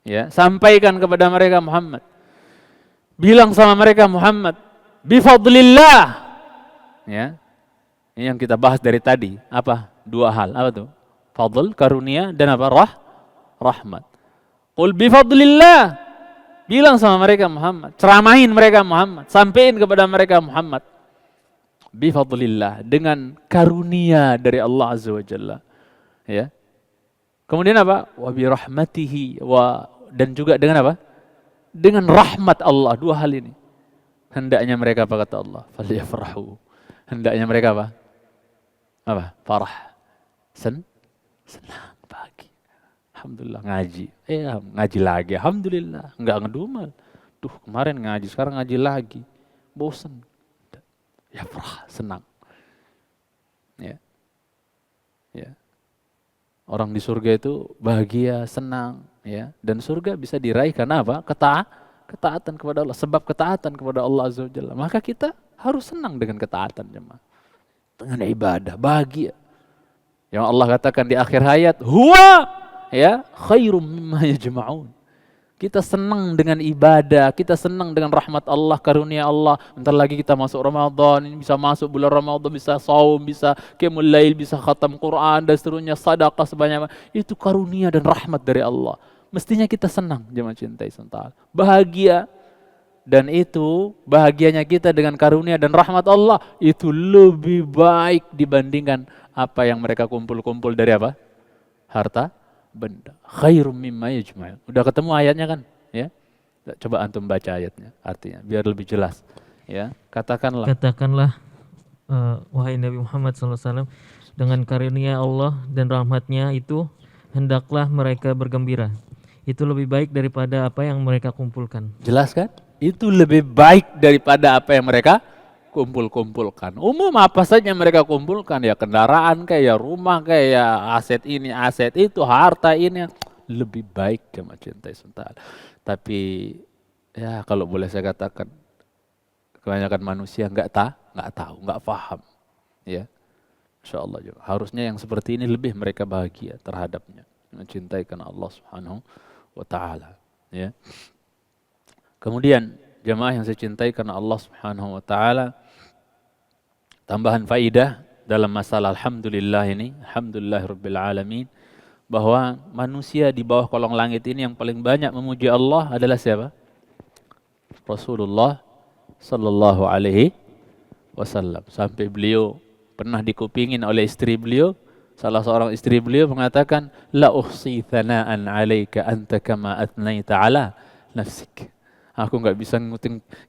Speaker 1: ya, sampaikan kepada mereka Muhammad. Bilang sama mereka Muhammad, bifadlillah. Ya. Ini yang kita bahas dari tadi. Apa? Dua hal. Apa tuh? Fadl, karunia, dan apa? Rahmat. Qul bifadlillah. Bilang sama mereka Muhammad. Ceramahin mereka Muhammad. Sampaikan kepada mereka Muhammad. Bifadlillah. Dengan karunia dari Allah Azza wa Jalla. Ya. Kemudian apa? Wa birahmatihi. Dan juga dengan apa? Dengan rahmat Allah. Dua hal ini. Hendaknya mereka apa kata Allah? Falyafrahu. Hendaknya mereka apa? Apa? Farah. Senang, bahagia. Alhamdulillah ngaji. Ngaji lagi. Alhamdulillah. Enggak ngedumel. Duh, kemarin ngaji, sekarang ngaji lagi. Bosan. Ya farah, senang. Ya. Ya. Orang di surga itu bahagia, senang, ya. Dan surga bisa diraih karena apa? Ketaatan kepada Allah. Sebab ketaatan kepada Allah Azza wa Jalla. Maka kita harus senang dengan ketaatan jemaah. Dengan ibadah, bahagia. Yang Allah katakan di akhir ayat, huwa ya khairum mimma yajma'un. Kita senang dengan ibadah, kita senang dengan rahmat Allah, karunia Allah. Bentar lagi kita masuk Ramadan, ini bisa masuk bulan Ramadan, bisa saum, bisa qiyamul lail, bisa khatam Quran dan seterusnya, sedekah sebanyak. Itu karunia dan rahmat dari Allah. Mestinya kita senang, jemaah cintai Allah. Bahagia. Dan itu bahagianya kita dengan karunia dan rahmat Allah itu lebih baik dibandingkan apa yang mereka kumpul-kumpul dari apa? Harta benda. Khairum mimma yajma'un. Udah ketemu ayatnya kan? Ya. Coba antum baca ayatnya, artinya biar lebih jelas. Ya, katakanlah.
Speaker 2: Wahai Nabi Muhammad SAW, dengan karunia Allah dan rahmatnya itu hendaklah mereka bergembira. Itu lebih baik daripada apa yang mereka kumpulkan.
Speaker 1: Jelas kan? Itu lebih baik daripada apa yang mereka kumpulkan. Umum apa saja yang mereka kumpulkan, ya kendaraan kayak rumah kayak aset ini, aset itu, harta ini, lebih baik jemaah cintai Allah. Tapi ya kalau boleh saya katakan kebanyakan manusia nggak tahu, nggak paham. Ya. Insya Allah juga. Harusnya yang seperti ini lebih mereka bahagia terhadapnya. Mencintai karena Allah Subhanahu wa Ta'ala. Ya. Kemudian jemaah yang saya cintai karena Allah Subhanahu wa Ta'ala, tambahan faidah dalam masalah alhamdulillah ini, alhamdulillahirabbil alamin, bahwa manusia di bawah kolong langit ini yang paling banyak memuji Allah adalah siapa? Rasulullah sallallahu alaihi wasallam. Sampai beliau pernah dikupingin oleh istri beliau, salah seorang istri beliau mengatakan, la uhsi thana'an 'alaika anta kama athnaita 'ala nafsik. Aku enggak bisa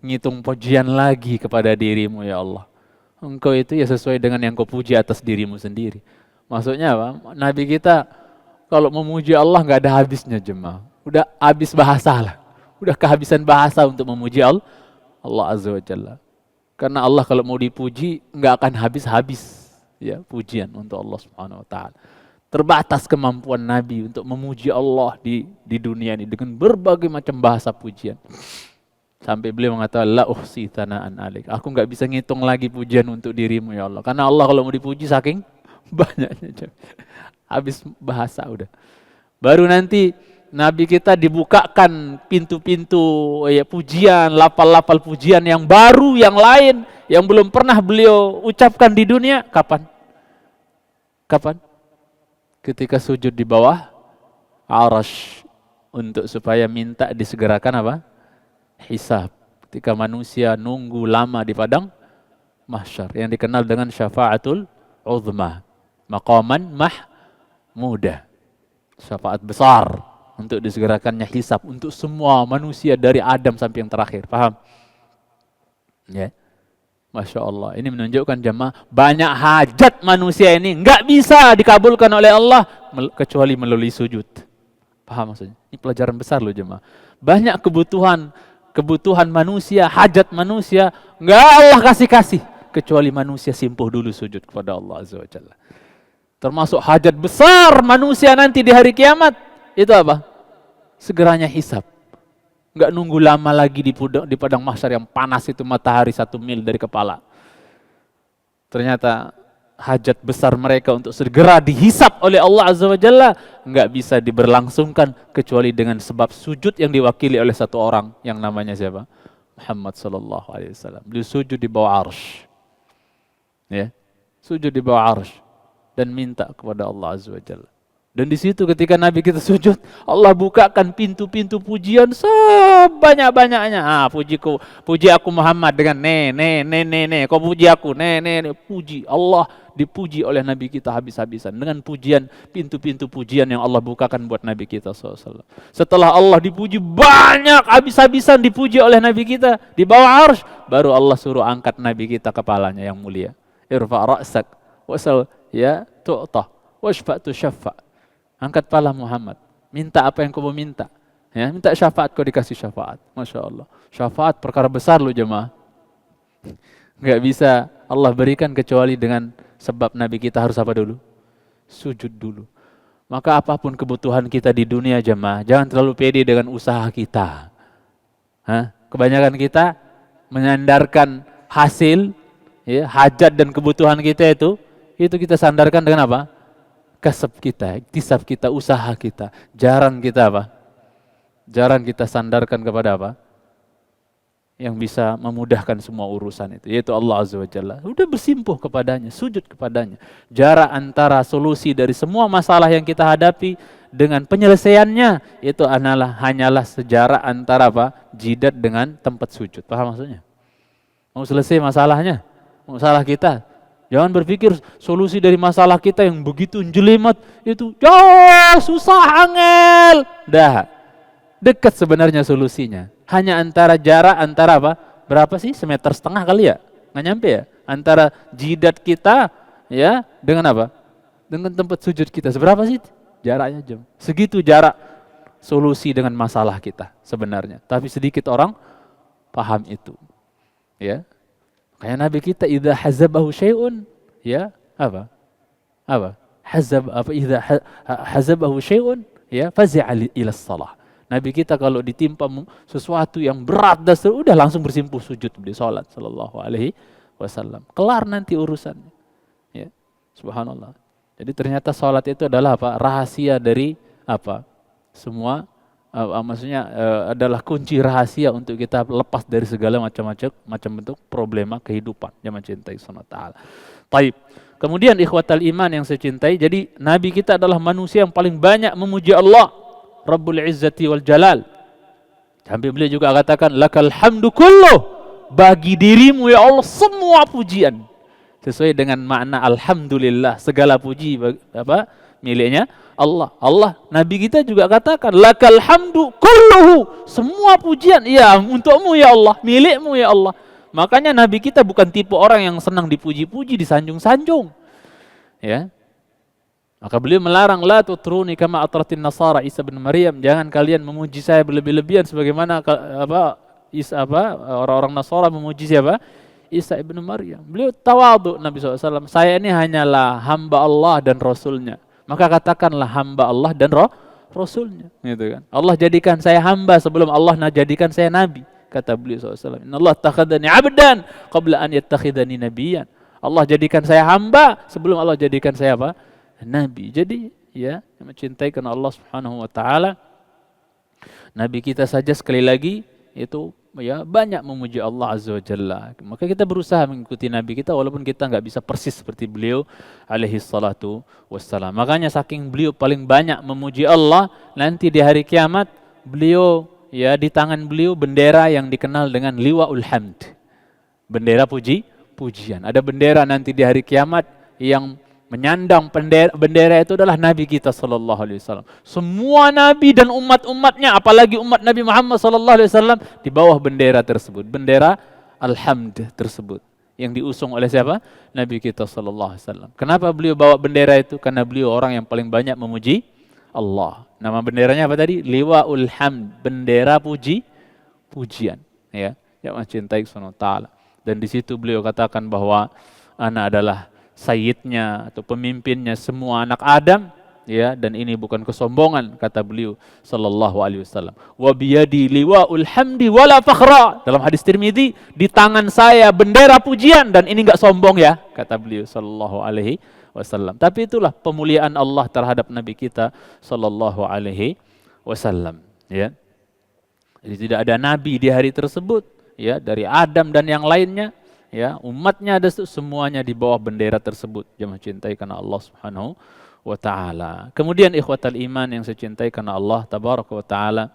Speaker 1: ngitung pujian lagi kepada dirimu ya Allah. Engkau itu ya sesuai dengan yang kau puji atas dirimu sendiri. Maksudnya apa? Nabi kita kalau memuji Allah enggak ada habisnya jemaah. Udah habis bahasa lah. Udah kehabisan bahasa untuk memuji Allah Azza wa Jalla. Karena Allah kalau mau dipuji enggak akan habis-habis ya pujian untuk Allah Subhanahu wa Ta'ala. Terbatas kemampuan Nabi untuk memuji Allah di dunia ini dengan berbagai macam bahasa pujian. Sampai beliau mengatakan, la uhsi thana'an 'alaik. Aku enggak bisa ngitung lagi pujian untuk dirimu ya Allah. Karena Allah kalau mau dipuji saking banyaknya. Habis bahasa udah. Baru nanti Nabi kita dibukakan pintu-pintu ya pujian, lapal-lapal pujian yang baru, yang lain, yang belum pernah beliau ucapkan di dunia. Kapan? Ketika sujud di bawah arash untuk supaya minta disegerakan apa? Hisab. Ketika manusia nunggu lama di padang mahsyar yang dikenal dengan syafaatul uzma, maqaman mahmudah, syafaat besar untuk disegerakannya hisab untuk semua manusia dari Adam sampai yang terakhir. Paham? Ya. Masya Allah. Ini menunjukkan jemaah banyak hajat manusia ini nggak bisa dikabulkan oleh Allah kecuali melalui sujud. Paham maksudnya? Ini pelajaran besar loh jemaah. Banyak kebutuhan manusia, hajat manusia nggak Allah kasih kecuali manusia simpuh dulu sujud kepada Allah Azza wa Jalla. Termasuk hajat besar manusia nanti di hari kiamat itu apa? Segeranya hisab. Nggak nunggu lama lagi di padang mahsyar yang panas itu matahari 1 mil dari kepala. Ternyata hajat besar mereka untuk segera dihisab oleh Allah Azza wa Jalla nggak bisa diberlangsungkan kecuali dengan sebab sujud yang diwakili oleh satu orang yang namanya siapa? Muhammad sallallahu alaihi wasallam. Beliau sujud di bawah arsy. Ya. Sujud di bawah arsy dan minta kepada Allah Azza wa Jalla. Dan di situ ketika Nabi kita sujud, Allah bukakan pintu-pintu pujian sebanyak-banyaknya. Puji aku Muhammad dengan kau puji aku, puji. Allah dipuji oleh Nabi kita habis-habisan dengan pujian, pintu-pintu pujian yang Allah bukakan buat Nabi kita SAW. Setelah Allah dipuji banyak habis-habisan dipuji oleh Nabi kita di bawah arsy, baru Allah suruh angkat Nabi kita kepalanya yang mulia. Irfa' ra'sak wasal ya tu'tah washfa' tushaffa'. Angkat pala Muhammad, minta apa yang kau mau minta. Ya, minta syafaat, kau dikasih syafaat. Masya Allah. Syafaat perkara besar loh jemaah. Nggak bisa Allah berikan kecuali dengan sebab Nabi kita harus apa dulu? Sujud dulu. Maka apapun kebutuhan kita di dunia jemaah, jangan terlalu pede dengan usaha kita. Kebanyakan kita menyandarkan hasil, ya, hajat dan kebutuhan kita itu kita sandarkan dengan apa? Kasab kita, iktisab kita, usaha kita. Jarang kita apa? Jarang kita sandarkan kepada apa? Yang bisa memudahkan semua urusan itu, yaitu Allah Azza wa Jalla. Udah bersimpuh kepadanya, sujud kepadanya. Jarak antara solusi dari semua masalah yang kita hadapi dengan penyelesaiannya itu hanyalah sejarak antara apa? Jidat dengan tempat sujud. Paham maksudnya? Mau selesai masalahnya, masalah kita. Jangan berpikir solusi dari masalah kita yang begitu jelimet itu jauh, susah, angel. Dah, dekat sebenarnya solusinya. Hanya jarak antara apa? Berapa sih? 1,5 meter kali ya? Nggak nyampe ya? Antara jidat kita ya dengan apa? Dengan tempat sujud kita. Seberapa sih jaraknya jam? Segitu jarak solusi dengan masalah kita sebenarnya. Tapi sedikit orang paham itu. Ya. Kayak Nabi kita idza hazabahu syai'un ya apa? Idza hazabahu syai'un ya fazi'a ila shalah. Nabi kita kalau ditimpa sesuatu yang berat dan udah langsung bersimpuh sujud di salat sallallahu alaihi wasallam. Kelar nanti urusannya. Ya. Subhanallah. Jadi ternyata salat itu adalah apa? Rahasia dari apa? Semua maksudnya adalah kunci rahasia untuk kita lepas dari segala macam bentuk problema kehidupan. Jangan cintai Subhanahu wa taala. Baik. Kemudian ikhwatal iman yang saya cintai, jadi Nabi kita adalah manusia yang paling banyak memuji Allah Rabbul Izzati wal Jalal. Sampai beliau juga katakan lakal hamdu kulluh, bagi dirimu ya Allah semua pujian. Sesuai dengan makna alhamdulillah, segala puji miliknya Allah. Nabi kita juga katakan lakal hamdu kulluhu, semua pujian ya untukmu ya Allah, milikmu ya Allah. Makanya Nabi kita bukan tipe orang yang senang dipuji-puji, disanjung-sanjung. Ya. Maka beliau melarang la tutruni kama atratin nasara Isa bin Maryam, jangan kalian memuji saya berlebih-lebihan sebagaimana orang-orang Nasara memuji siapa? Isa ibn Maryam. Beliau tawadhu Nabi SAW. Saya ini hanyalah hamba Allah dan Rasulnya. Maka katakanlah hamba Allah dan Rasulnya. Gitu kan. Allah jadikan saya hamba sebelum Allah jadikan saya nabi. Kata beliau SAW. Inna Allah takhadani abdan qabla an yattakhidani nabiyan. Allah jadikan saya hamba sebelum Allah jadikan saya apa? Nabi. Jadi ya, mencintai karena Allah Subhanahu wa taala. Nabi kita saja sekali lagi itu ya banyak memuji Allah Azza wa Jalla. Maka kita berusaha mengikuti Nabi kita walaupun kita nggak bisa persis seperti beliau alaihi salatu wassalam. Makanya saking beliau paling banyak memuji Allah, nanti di hari kiamat beliau ya di tangan beliau bendera yang dikenal dengan liwaul hamd. Bendera pujian. Ada bendera nanti di hari kiamat yang Menyandang bendera itu adalah Nabi kita sallallahu alaihi wasallam. Semua nabi dan umat-umatnya, apalagi umat Nabi Muhammad sallallahu alaihi wasallam, di bawah bendera tersebut, bendera Al-Hamd tersebut, yang diusung oleh siapa? Nabi kita sallallahu alaihi wasallam. Kenapa beliau bawa bendera itu? Karena beliau orang yang paling banyak memuji Allah. Nama benderanya apa tadi? Liwaul Hamd, bendera pujian, ya, yang mencintai Subhanahu wa taala. Dan di situ beliau katakan bahwa ana adalah sayyidnya atau pemimpinnya semua anak Adam, ya, dan ini bukan kesombongan, kata beliau sallallahu alaihi wasallam. Wa biyadi liwaul hamdi wala fakhra. Dalam hadis Tirmidzi, di tangan saya bendera pujian dan ini enggak sombong ya, kata beliau sallallahu alaihi wasallam. Tapi itulah pemuliaan Allah terhadap nabi kita sallallahu alaihi wasallam, ya. Jadi tidak ada nabi di hari tersebut, ya, dari Adam dan yang lainnya, ya, umatnya ada semuanya di bawah bendera tersebut, jemaah cintai karena Allah Subhanahu wa taala. Kemudian ikhwatal iman yang saya cintai karena Allah tabaraka wa taala,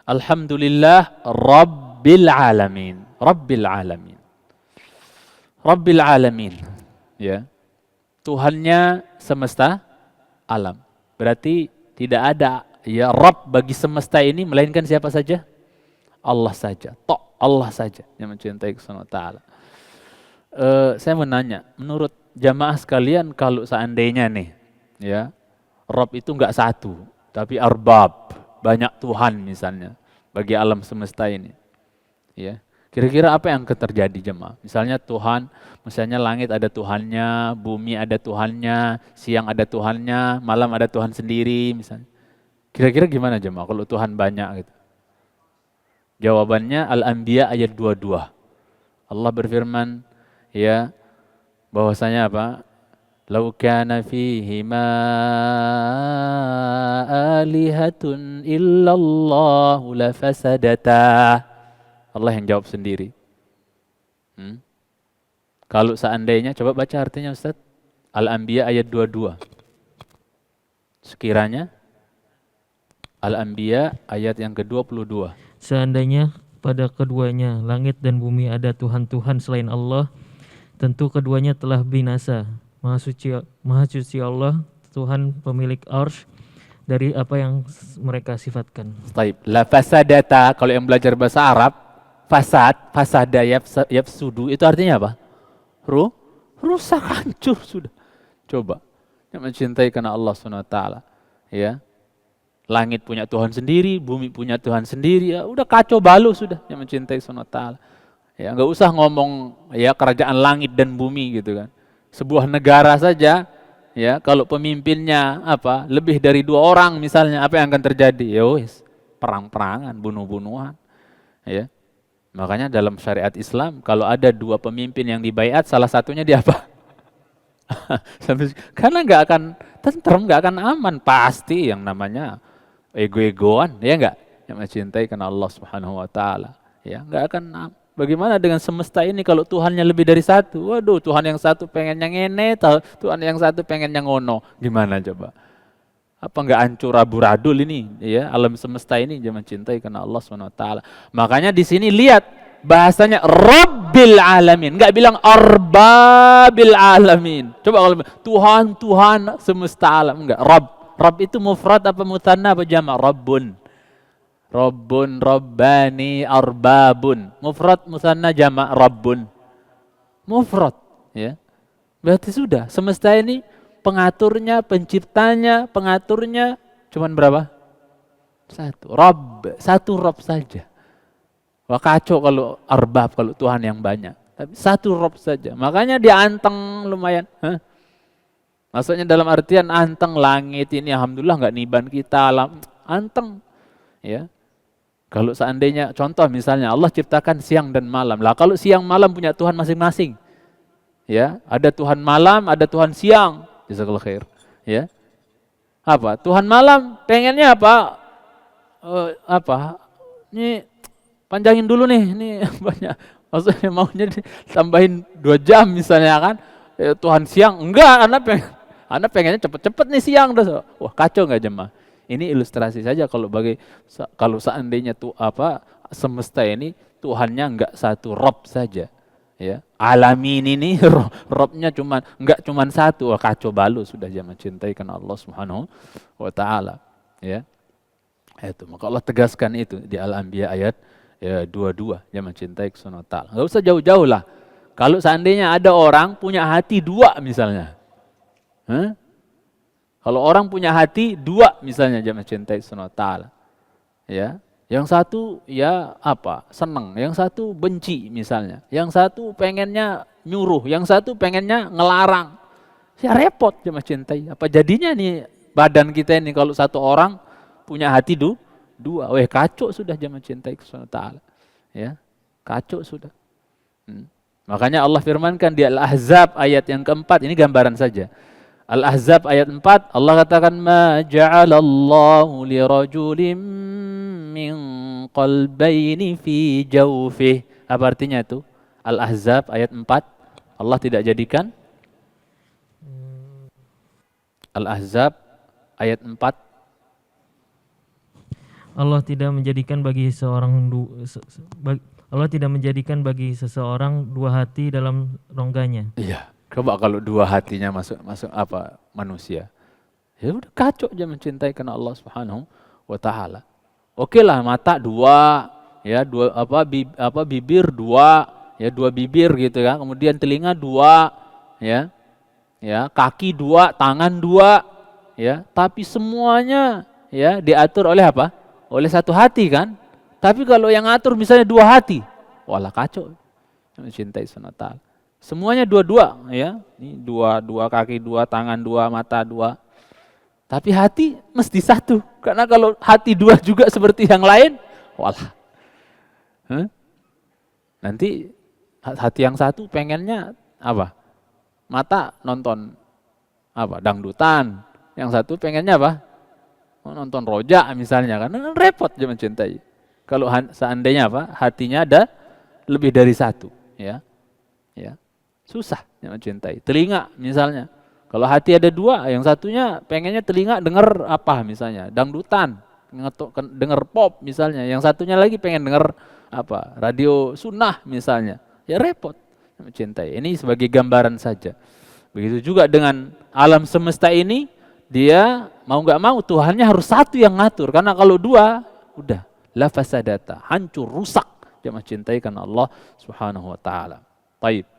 Speaker 1: alhamdulillah rabbil alamin. Rabbil alamin. Rabbil alamin, ya. Tuhannya semesta alam. Berarti tidak ada ya Rabb bagi semesta ini melainkan siapa saja? Allah saja. Tok Allah saja yang mencintai Subhanahu wa taala. Saya mau nanya, menurut jamaah sekalian, kalau seandainya nih, ya, Rob itu enggak satu, tapi arbab, banyak Tuhan misalnya, bagi alam semesta ini, ya, kira-kira apa yang akan terjadi jemaah? Misalnya Tuhan, misalnya langit ada Tuhannya, bumi ada Tuhannya, siang ada Tuhannya, malam ada Tuhan sendiri misalnya. Kira-kira gimana jemaah kalau Tuhan banyak gitu? Jawabannya Al-Anbiya ayat 22. Allah berfirman, ya, bahwasanya apa? Lau kana fihima alihatun illallah la fasadata. Allah yang jawab sendiri. Kalau seandainya, coba baca artinya Ustaz. Al-Anbiya ayat 22. Sekiranya Al-Anbiya ayat yang ke-22.
Speaker 2: Seandainya pada keduanya langit dan bumi ada Tuhan-Tuhan selain Allah, tentu keduanya telah binasa. Maha suci Allah, Tuhan pemilik Arsy, dari apa yang mereka sifatkan.
Speaker 1: Taib. La fasadata, kalau yang belajar bahasa Arab, fasada yafsudu, itu artinya apa? Rusak, hancur sudah. Coba, yang mencintai karena Allah SWT, ya. Langit punya Tuhan sendiri, bumi punya Tuhan sendiri, ya udah kacau balau sudah, yang mencintai SWT. Ya, nggak usah ngomong ya kerajaan langit dan bumi gitu kan. Sebuah negara saja, ya, kalau pemimpinnya apa lebih dari 2 orang misalnya, apa yang akan terjadi? Ya wis, perang-perangan, bunuh-bunuhan, ya. Makanya dalam syariat Islam kalau ada 2 pemimpin yang dibaiat, salah satunya dia apa? Karena nggak akan tentrem, nggak akan aman, pasti yang namanya ego-egoan, ya enggak? Yang mencintai karena Allah Subhanahu wa taala, ya, enggak akan. Bagaimana dengan semesta ini kalau Tuhannya lebih dari satu? Waduh, Tuhan yang satu pengen yang ini, Tuhan yang satu pengen yang ngono. Gimana coba? Apa enggak hancur aburadul ini, ya, alam semesta ini? Jangan mencintai karena Allah Subhanahu wa taala. Makanya di sini lihat bahasanya Rabbil alamin, enggak bilang Arbabil alamin. Coba kalau Tuhan semesta alam, enggak. Rabb itu mufrad apa mutsanna apa jama'? Rabbun. Rabbun, Rabbani, Arbabun. Mufrad, mutsanna, jama', Rabbun. Mufrad, ya. Berarti sudah, semesta ini pengaturnya, penciptanya, pengaturnya cuman berapa? Satu Rabb saja. Wah, kacau kalau arbab, kalau Tuhan yang banyak. Tapi satu Rabb saja. Makanya dia anteng lumayan. Maksudnya dalam artian anteng, langit ini alhamdulillah nggak niban kita, anteng, ya. Kalau seandainya contoh misalnya Allah ciptakan siang dan malam. Lah kalau siang malam punya Tuhan masing-masing. Ya, ada Tuhan malam, ada Tuhan siang. Jazakallahu khair. Ya. Apa? Tuhan malam pengennya apa? Ini panjangin dulu nih, ini banyak. Maksudnya maunya tambahin 2 jam misalnya kan. Tuhan siang, enggak, Anda pengennya cepet-cepet nih siang. Wah, kacau enggak jemaah? Ini ilustrasi saja kalau seandainya semesta ini Tuhannya enggak satu Rabb saja, Ya, alamin ini Robnya enggak cuman satu, wah, kacau balau sudah dia mencintai karena Allah Subhanahu wa taala. Ya. Itu maka Allah tegaskan itu di Al-Anbiya ayat 22, dia mencintai Subhanahu wa taala. Enggak usah jauh-jauh lah. Kalau seandainya ada orang punya hati dua misalnya. Kalau orang punya hati dua misalnya dia mencintai Subhanahu wa taala. Ya. Yang satu ya senang, yang satu benci misalnya, yang satu pengennya nyuruh, yang satu pengennya ngelarang. Ya repot dia mencintai. Apa jadinya nih badan kita ini kalau satu orang punya hati dua, kacau sudah dia mencintai Subhanahu wa taala. Ya, kacau sudah. Makanya Allah firmankan di Al-Ahzab ayat yang keempat, ini gambaran saja. Al-Ahzab ayat 4, Allah katakan ma ja'alallahu lirajulin min qalbaini fi jawfih. Apa artinya itu? Al-Ahzab ayat 4, Allah tidak jadikan. Al-Ahzab ayat 4,
Speaker 2: Allah tidak menjadikan bagi seseorang dua hati dalam rongganya.
Speaker 1: Iya. Coba kalau dua hatinya masuk manusia. Ya udah kacau dia mencintai karena Allah Subhanahu wa taala. Oke lah mata dua, ya bibir dua, ya dua bibir gitu kan. Kemudian telinga dua, ya. Ya, kaki dua, tangan dua, ya. Tapi semuanya ya diatur oleh apa? Oleh satu hati kan? Tapi kalau yang ngatur misalnya dua hati, walah kacau. Mencintai Subhanahu wa taala. Semuanya dua-dua, ya. Ini dua kaki, dua tangan, dua mata, dua. Tapi hati mesti satu. Karena kalau hati dua juga seperti yang lain, walah. Nanti hati yang satu pengennya apa? Mata nonton dangdutan. Yang satu pengennya apa? Nonton rojak misalnya, karena repot dia mencintai. Kalau seandainya hatinya ada lebih dari satu, ya. Ya. Susah dia mencintai. Telinga misalnya. Kalau hati ada dua, yang satunya pengennya telinga dengar misalnya, dangdutan, dengar pop misalnya. Yang satunya lagi pengen dengar radio sunnah misalnya. Ya repot dia mencintai. Ini sebagai gambaran saja. Begitu juga dengan alam semesta ini, dia mau nggak mau Tuhannya harus satu yang ngatur. Karena kalau dua, udah la fasadata, hancur, rusak. Dia mencintai karena Allah Subhanahu wa taala. Baik.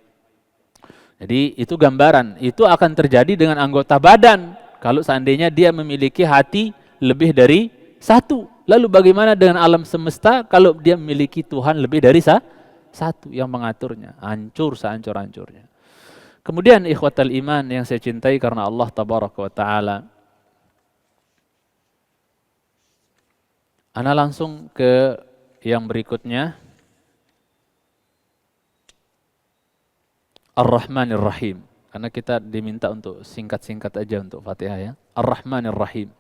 Speaker 1: Jadi itu gambaran, itu akan terjadi dengan anggota badan kalau seandainya dia memiliki hati lebih dari satu. Lalu bagaimana dengan alam semesta kalau dia memiliki Tuhan lebih dari satu yang mengaturnya? Hancur sehancur-hancurnya. Kemudian ikhwatal iman yang saya cintai karena Allah tabaraka wa ta'ala, ana langsung ke yang berikutnya. Ar-Rahmanir Rahim. Karena kita diminta untuk singkat-singkat aja untuk Fatihah ya. Ar-Rahmanir Rahim.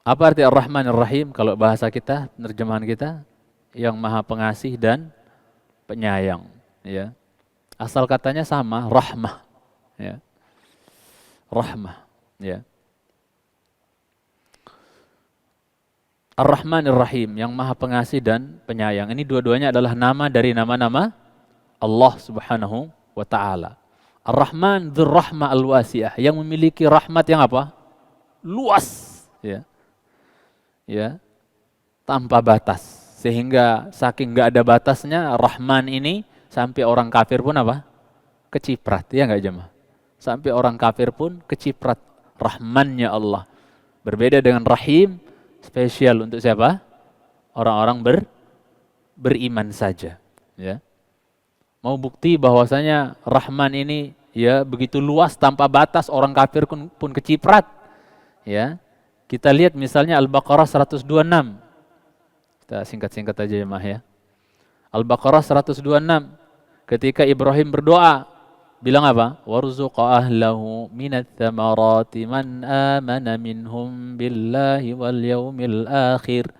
Speaker 1: Apa arti Ar-Rahmanir Rahim? Kalau bahasa kita, penerjemahan kita, yang Maha Pengasih dan Penyayang, ya. Asal katanya sama, rahmah, ya. Rahmah, ya. Ar-Rahmanir Rahim, yang Maha Pengasih dan Penyayang. Ini dua-duanya adalah nama dari nama-nama Allah Subhanahu wa taala. Ar-Rahman dzur rahmah al-wasi'ah, yang memiliki rahmat yang luas, ya. Ya. Tanpa batas. Sehingga saking enggak ada batasnya Rahman ini sampai orang kafir pun keciprat, ya enggak jemaah? Sampai orang kafir pun keciprat Rahmannya Allah. Berbeda dengan Rahim, spesial untuk siapa? Orang-orang beriman saja, ya. Mau bukti bahwasanya Rahman ini ya begitu luas tanpa batas, orang kafir pun keciprat, ya. Kita lihat misalnya Al-Baqarah 126. Kita singkat-singkat aja ya Mah ya. Al-Baqarah 126. Ketika Ibrahim berdoa, bilang apa? Warzuqa ahlahu minats tsamarati man amana minhum billahi wal yaumil akhir.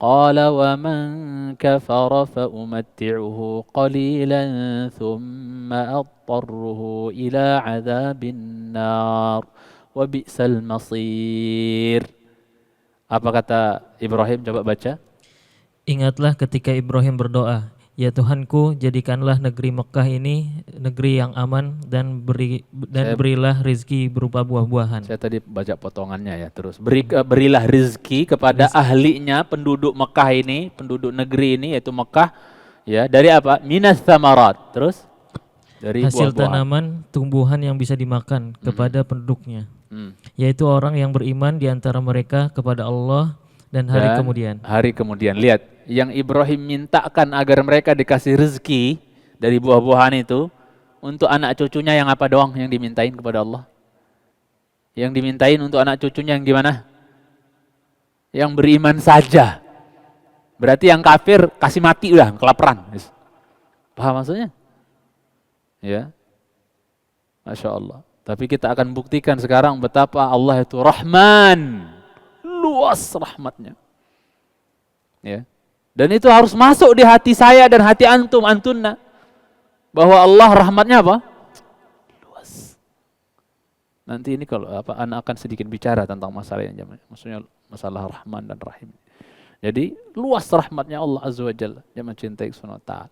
Speaker 1: Qala wa man kafara fa umatti'uhu qalilan thumma adtarruhu ila 'adzabin nar wa bi'sal masir. Apa kata Ibrahim? Coba baca.
Speaker 2: Ingatlah ketika Ibrahim berdoa, "Ya Tuhanku, jadikanlah negeri Mekah ini negeri yang aman dan berilah rizki berupa buah-buahan."
Speaker 1: Saya tadi baca potongannya ya terus. Berilah rezeki kepada ahlinya penduduk Mekah ini, penduduk negeri ini yaitu Mekah ya dari apa? Minas tsamarat. Terus dari
Speaker 2: Hasil
Speaker 1: buah-buahan.
Speaker 2: tanaman, tumbuhan yang bisa dimakan kepada penduduknya, yaitu orang yang beriman di antara mereka kepada Allah dan hari kemudian.
Speaker 1: Hari kemudian lihat yang Ibrahim mintakan agar mereka dikasih rezeki dari buah-buahan itu untuk anak cucunya yang apa doang yang dimintain kepada Allah? Yang dimintain untuk anak cucunya yang gimana? Yang beriman saja. Berarti yang kafir kasih mati udah, kelaparan. Paham maksudnya? Ya. Masya Allah. Tapi kita akan buktikan sekarang betapa Allah itu Rahman. Luas rahmatnya. Ya. Dan itu harus masuk di hati saya dan hati antum, antunna. Bahwa Allah rahmatnya apa? Luas. Nanti ini kalau anak akan sedikit bicara tentang masalah yang maksudnya masalah Rahman dan Rahim. Jadi luas rahmatnya Allah Azza wa Jalla. Dia mencintai Subhanahu wa ta'ala.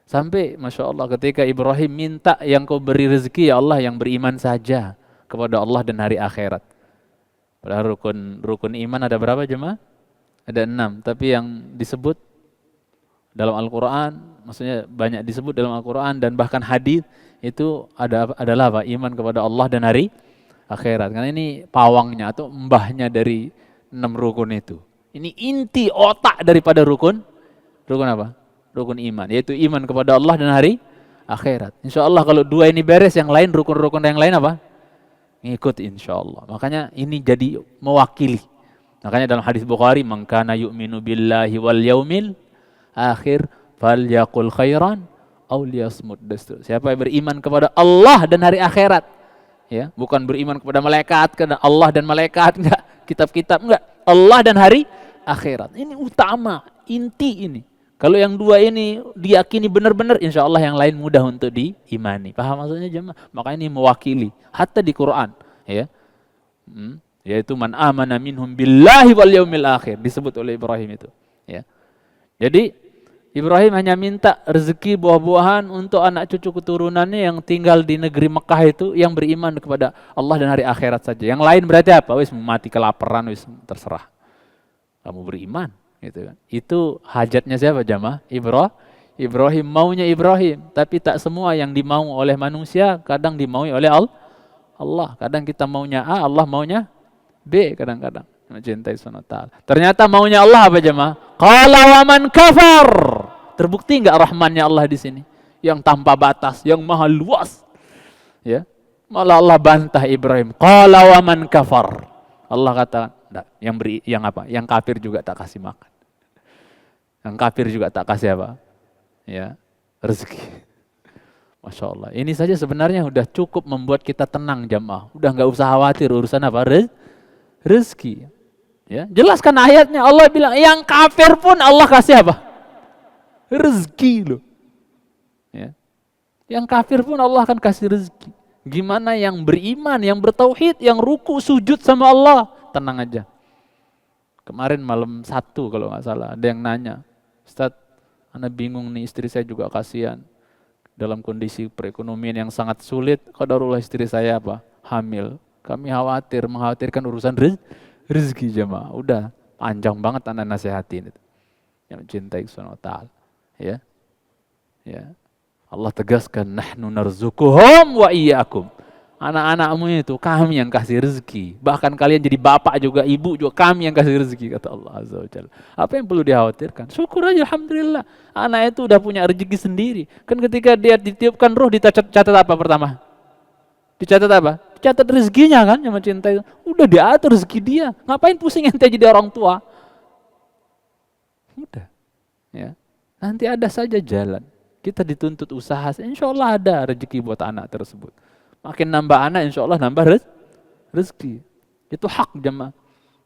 Speaker 1: Sampai Masya Allah ketika Ibrahim minta yang kau beri rezeki ya Allah yang beriman saja kepada Allah dan hari akhirat. Padahal rukun iman ada berapa jemaah? Ada 6. Tapi yang disebut dalam Al-Quran, maksudnya banyak disebut dalam Al-Quran dan bahkan hadis itu adalah apa? Iman kepada Allah dan hari akhirat. Karena ini pawangnya atau mbahnya dari 6 rukun itu. Ini inti otak daripada rukun apa? Rukun iman, yaitu iman kepada Allah dan hari akhirat. Insya Allah kalau 2 ini beres, yang lain rukun-rukun yang lain apa? Ngikut insya Allah. Makanya ini jadi mewakili. Makanya dalam hadis Bukhari, "Man kana yu'minu billahi wal yaumil akhir falyaqul khairan aw liyasmut." Siapa yang beriman kepada Allah dan hari akhirat, ya, bukan beriman kepada malaikat, karena Allah dan malaikat enggak, kitab-kitab enggak, Allah dan hari akhirat. Ini utama, inti ini. Kalau yang 2 ini diyakini benar-benar, insya Allah yang lain mudah untuk diimani. Paham maksudnya jemaah? Makanya ini mewakili, hatta di Quran, ya. Yaitu man amana minhum billahi wal yaumil akhir disebut oleh Ibrahim itu, ya. Jadi Ibrahim hanya minta rezeki buah-buahan untuk anak cucu keturunannya yang tinggal di negeri Mekah itu yang beriman kepada Allah dan hari akhirat saja. Yang lain berarti apa? Wis mati kelaparan, wis terserah. Kamu beriman, gitu kan. Itu hajatnya siapa jamaah? Ibrahim maunya Ibrahim, tapi tak semua yang dimau oleh manusia kadang dimaui oleh Allah. Kadang kita maunya A, Allah maunya B kadang-kadang. Mencintai Subhanahu wa ta'ala. Ternyata maunya Allah apa jemaah? Qala wa man kafar. Terbukti enggak rahmannya Allah di sini? Yang tanpa batas, yang maha luas. Ya. Malah Allah bantah Ibrahim. Qala wa man kafar. Allah katakan, enggak, yang kafir juga tak kasih makan. Yang kafir juga tak kasih apa? Ya, rezeki. Masya Allah. Ini saja sebenarnya sudah cukup membuat kita tenang jamaah. Udah enggak usah khawatir urusan apa? Rezeki. Ya, jelaskan ayatnya. Allah bilang yang kafir pun Allah kasih apa? Rezeki loh. Ya. Yang kafir pun Allah akan kasih rezeki. Gimana yang beriman, yang bertauhid, yang ruku sujud sama Allah, tenang aja. Kemarin malam 1 kalau nggak salah ada yang nanya, "Ustaz, ana bingung nih, istri saya juga kasihan dalam kondisi perekonomian yang sangat sulit. Qadarullah istri saya apa? Hamil. Kami mengkhawatirkan urusan rezeki jemaah." Udah panjang banget anda nasihatin itu. Yang mencintai Subhanahu wa ta'ala. Ya. Ya. Allah tegaskan, "Nahnu narzuquhum wa iyyakum." Anak-anakmu itu kami yang kasih rezeki. Bahkan kalian jadi bapak juga, ibu juga kami yang kasih rezeki, kata Allah Azza wa Jalla. Apa yang perlu dikhawatirkan? Syukur aja, alhamdulillah. Anak itu udah punya rezeki sendiri. Kan ketika dia ditiupkan ruh, dicatat apa pertama? Dicatat apa? Dicatat rezekinya kan, yang mencintai. Udah diatur rezeki dia. Ngapain pusing ente jadi orang tua? Udah. Ya. Nanti ada saja jalan. Kita dituntut usaha, insya Allah ada rezeki buat anak tersebut. Makin nambah anak, insya Allah nambah rezeki. Itu hak jemaah.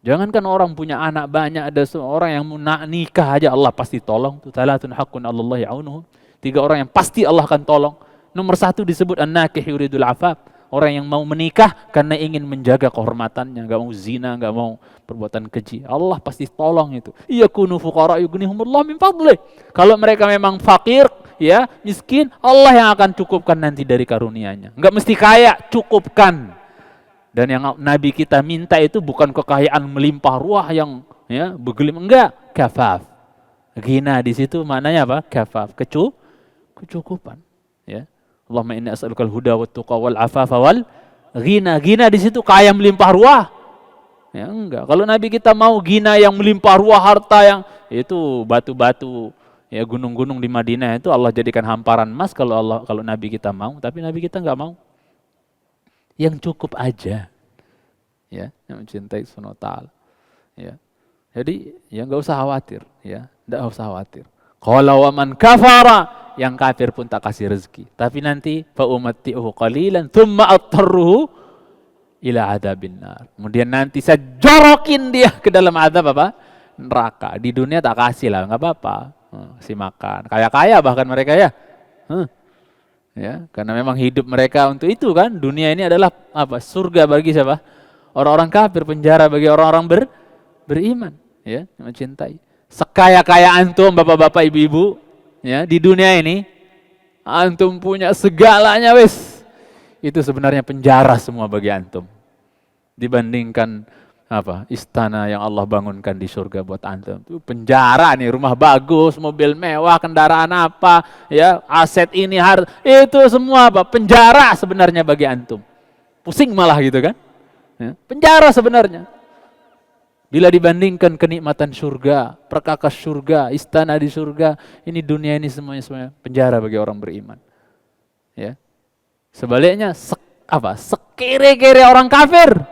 Speaker 1: Jangankan orang punya anak banyak, ada seorang yang mau nikah aja Allah pasti tolong. Talatun haqqun 'alallahi 'aunuhum. 3 orang yang pasti Allah akan tolong. Nomor 1 disebut an-nakih yuridul afaf. Orang yang mau menikah karena ingin menjaga kehormatannya, nggak mau zina, nggak mau perbuatan keji. Allah pasti tolong itu. Yakunu fuqara yughnihumullah min fadlih. Kalau mereka memang fakir, ya miskin, Allah yang akan cukupkan nanti dari karunia-Nya. Nggak mesti kaya, cukupkan. Dan yang Nabi kita minta itu bukan kekayaan melimpah ruah yang ya bergelim, enggak, kafaf. Ghina di situ maknanya apa? Kafaf, kecukupan. Ya. Allahumma inni as'alukal huda wat tuqa wal afafa wal ghina. Ghina di situ kaya melimpah ruah. Ya enggak. Kalau Nabi kita mau ghina yang melimpah ruah, harta yang itu batu-batu, ya gunung-gunung di Madinah itu Allah jadikan hamparan emas kalau Nabi kita mau, tapi Nabi kita enggak mau. Yang cukup aja. Ya, yang mencintai Subhanahu wa taala. Ya. Jadi ya enggak usah khawatir, ya. Enggak usah khawatir. Qala wa man kafara, yang kafir pun tak kasih rezeki. Tapi nanti fa umatti'uhu qalilan tsumma attarruhu ila adzabin nar. Kemudian nanti saya jorokin dia ke dalam azab apa? Neraka. Di dunia tak kasih lah, enggak apa-apa. Kasih makan. Kaya-kaya bahkan mereka ya. Ya, karena memang hidup mereka untuk itu kan. Dunia ini adalah apa? Surga bagi siapa? Orang-orang kafir, penjara bagi orang-orang beriman, ya, mencintai. Sekaya-kaya antum bapak-bapak ibu-ibu, ya, di dunia ini antum punya segalanya wis. Itu sebenarnya penjara semua bagi antum. Dibandingkan apa? Istana yang Allah bangunkan di surga buat antum. Itu penjara nih, rumah bagus, mobil mewah, kendaraan apa, ya, aset ini harta, itu semua apa? Penjara sebenarnya bagi antum. Pusing malah gitu kan? Ya, penjara sebenarnya. Bila dibandingkan kenikmatan surga, perkakas surga, istana di surga, ini dunia ini semuanya penjara bagi orang beriman. Ya. Sebaliknya sekere-kere orang kafir,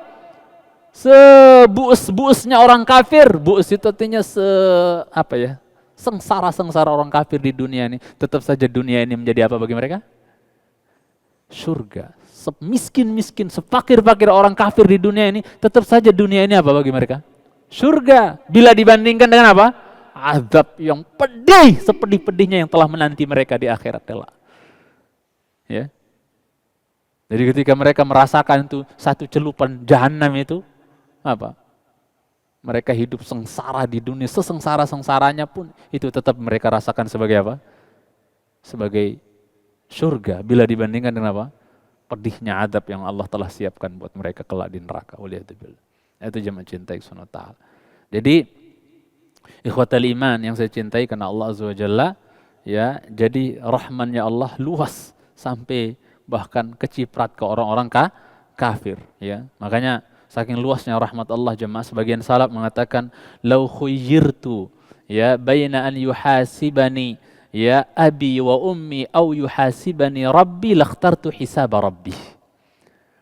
Speaker 1: sebuus-buusnya orang kafir, buus itu artinya sengsara-sengsara orang kafir di dunia ini, tetap saja dunia ini menjadi apa bagi mereka? Surga. Semiskin-miskin, sepakir-pakir orang kafir di dunia ini, tetap saja dunia ini apa bagi mereka? Surga. Bila dibandingkan dengan apa? Azab yang pedih, sepedih-pedihnya yang telah menanti mereka di akhirat kelak. Ya. Jadi ketika mereka merasakan itu satu celupan jahanam itu apa? Mereka hidup sengsara di dunia, sesengsara-sengsaranya pun itu tetap mereka rasakan sebagai apa? Sebagai surga bila dibandingkan dengan apa? Pedihnya azab yang Allah telah siapkan buat mereka kelak di neraka. Waliyadzubillah. Itu jemaah cintai Subhanahu wa ta'ala. Jadi ikhwatal iman yang saya cintai karena Allah Azza wa Jalla, ya, jadi rahmannya Allah luas sampai bahkan keciprat ke orang-orang kafir, ya. Makanya saking luasnya rahmat Allah, jemaah, sebagian salaf mengatakan lau khuyyirtu, ya, baina an yuhasibani ya abi wa ummi au yuhasibani rabbi lakhtartu hisab rabbi.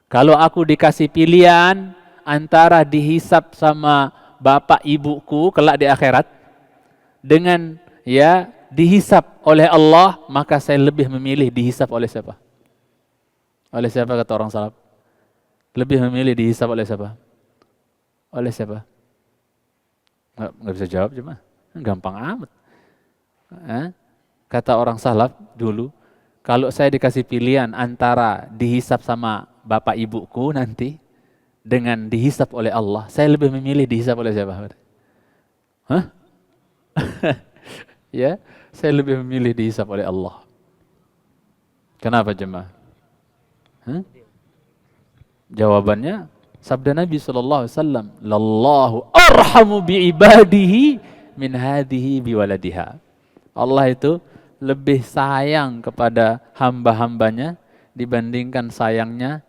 Speaker 1: Kalau aku dikasih pilihan antara dihisap sama bapak ibuku kelak di akhirat dengan ya dihisap oleh Allah, maka saya lebih memilih dihisap oleh siapa? Oleh siapa kata orang salaf? Lebih memilih dihisap oleh siapa? Oleh siapa? Nggak bisa jawab cuma gampang amat. Kata orang salaf dulu, kalau saya dikasih pilihan antara dihisap sama bapak ibuku nanti dengan dihisap oleh Allah, saya lebih memilih dihisap oleh siapa? Ya, saya lebih memilih dihisap oleh Allah. Kenapa jemaah? Jawabannya sabda Nabi SAW, lallahu arhamu biibadihi min hadihi biwaladiha. Allah itu lebih sayang kepada hamba-hambanya dibandingkan sayangnya.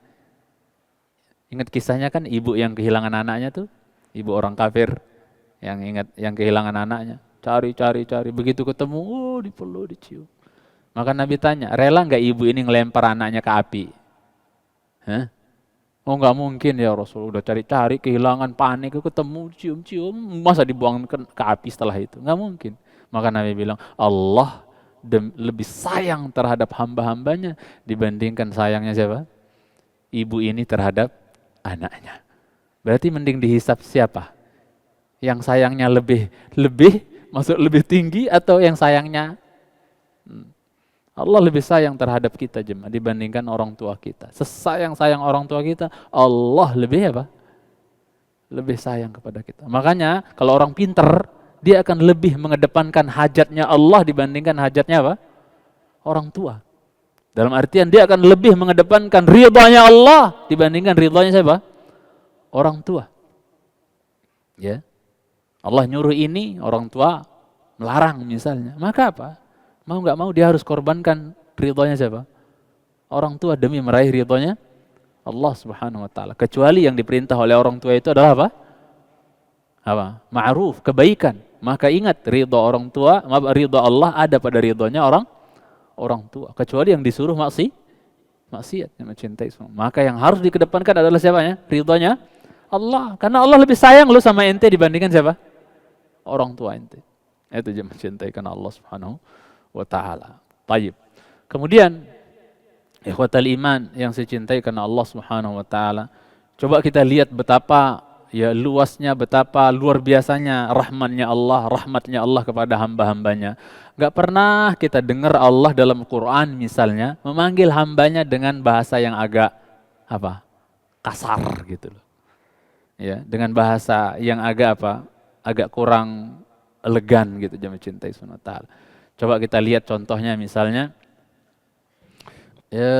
Speaker 1: Ingat kisahnya kan ibu yang kehilangan anaknya tuh, ibu orang kafir yang kehilangan anaknya, cari, begitu ketemu, dipeluk, dicium. Maka Nabi tanya, rela nggak ibu ini ngelempar anaknya ke api? Oh nggak mungkin ya Rasul, udah cari, kehilangan, panik, ketemu, cium, masa dibuang ke api setelah itu? Nggak mungkin. Maka Nabi bilang, Allah lebih sayang terhadap hamba-hambanya dibandingkan sayangnya siapa? Ibu ini terhadap anaknya. Berarti mending dihisap siapa? Yang sayangnya lebih tinggi atau yang sayangnya Allah lebih sayang terhadap kita jemaah dibandingkan orang tua kita. Sesayang-sayang orang tua kita, Allah lebih apa? Lebih sayang kepada kita. Makanya kalau orang pinter, dia akan lebih mengedepankan hajatnya Allah dibandingkan hajatnya apa? Orang tua. Dalam artian dia akan lebih mengedepankan ridhanya Allah dibandingkan ridhanya siapa? Orang tua. Ya. Allah nyuruh ini, orang tua melarang misalnya. Maka apa? Mau nggak mau dia harus korbankan ridhonya siapa? Orang tua demi meraih ridhonya Allah Subhanahu wa taala. Kecuali yang diperintah oleh orang tua itu adalah apa? Apa? Ma'ruf, kebaikan. Maka ingat ridho orang tua, ridho Allah ada pada ridhonya orang tua. Kecuali yang disuruh maksiat yang mencintai semua. Maka yang harus dikedepankan adalah siapanya? Ridhonya Allah. Karena Allah lebih sayang lu sama ente dibandingkan siapa? Orang tua ente. Itu dia mencintai karena Allah Subhanahu wa ta'ala. Tayyib. Kemudian ikhwatal iman yang saya cintai karena Allah Subhanahu wa ta'ala. Coba kita lihat betapa ya luasnya, betapa luar biasanya rahmatnya Allah kepada hamba-hambanya. Gak pernah kita dengar Allah dalam Quran misalnya memanggil hambanya dengan bahasa yang agak apa? Kasar gitu loh. Ya, dengan bahasa yang agak apa? Agak kurang elegan gitu dia mencintai Subhanahu wa ta'ala. Coba kita lihat contohnya misalnya, ya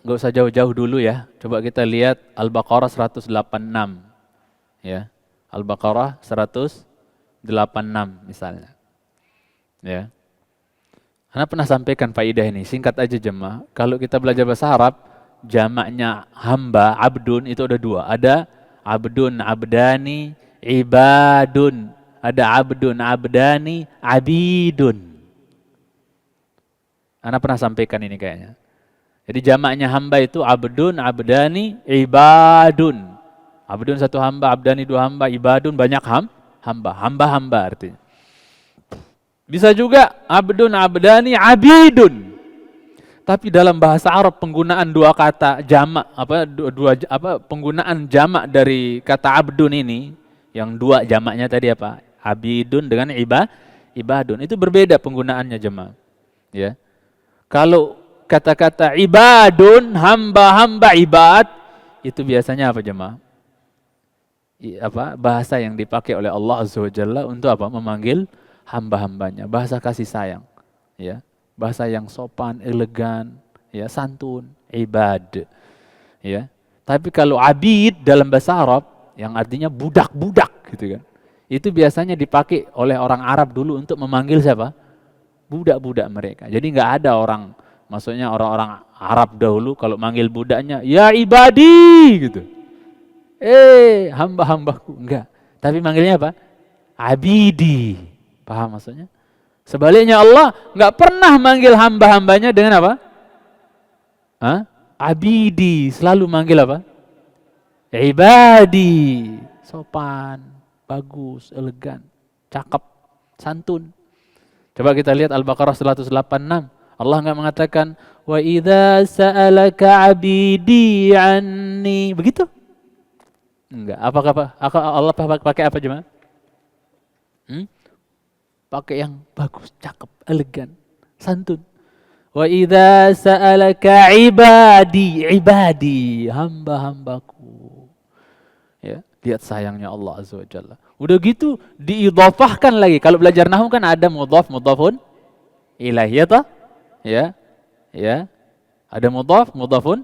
Speaker 1: nggak usah jauh-jauh dulu ya. Coba kita lihat Al-Baqarah 186, ya Al-Baqarah 186 misalnya. Ya, Anda pernah sampaikan faidah ini, singkat aja jemaah. Kalau kita belajar bahasa Arab, jamaknya hamba, abdun itu ada dua. Ada abdun, abdani, ibadun. Ada abdun, abdani, abidun. Anda pernah sampaikan ini kayaknya. Jadi jamaknya hamba itu abdun, abdani, ibadun. Abdun satu hamba, abdani dua hamba, ibadun banyak hamba. Hamba-hamba artinya. Bisa juga abdun, abdani, abidun. Tapi dalam bahasa Arab penggunaan dua kata jamak penggunaan jamak dari kata abdun ini yang dua jamaknya tadi apa? Abidun dengan ibadun. Itu berbeda penggunaannya jemaah. Ya. Kalau kata-kata ibadun, hamba-hamba ibad, itu biasanya apa jemaah? Bahasa yang dipakai oleh Allah Azza wa Jalla untuk apa? Memanggil hamba-hambanya. Bahasa kasih sayang. Ya. Bahasa yang sopan, elegan, ya, santun, ibad. Ya. Tapi kalau abid dalam bahasa Arab, yang artinya budak-budak gitu kan. Itu biasanya dipakai oleh orang Arab dulu untuk memanggil siapa? Budak-budak mereka. Jadi nggak ada orang, maksudnya orang-orang Arab dahulu kalau manggil budaknya, ya ibadi gitu. Hamba-hambaku. Enggak. Tapi manggilnya apa? Abidi. Paham maksudnya? Sebaliknya Allah nggak pernah manggil hamba-hambanya dengan apa? Abidi. Selalu manggil apa? Ibadi. Sopan, bagus, elegan, cakep, santun. Coba kita lihat Al-Baqarah 186. Allah enggak mengatakan wa idza sa'alaka 'abidi 'anni. Begitu? Enggak. Apakah Allah pakai apa jemaah? Pakai yang bagus, cakep, elegan, santun. Wa idza sa'alaka 'ibadi, hamba-hambaku. Ya, lihat sayangnya Allah Azza wa Jalla. Udah gitu diidhafahkan lagi. Kalau belajar nahwu kan ada mudhaf, mudhafun ilaih, ya toh? Ya. Ya. Ada mudhaf, mudhafun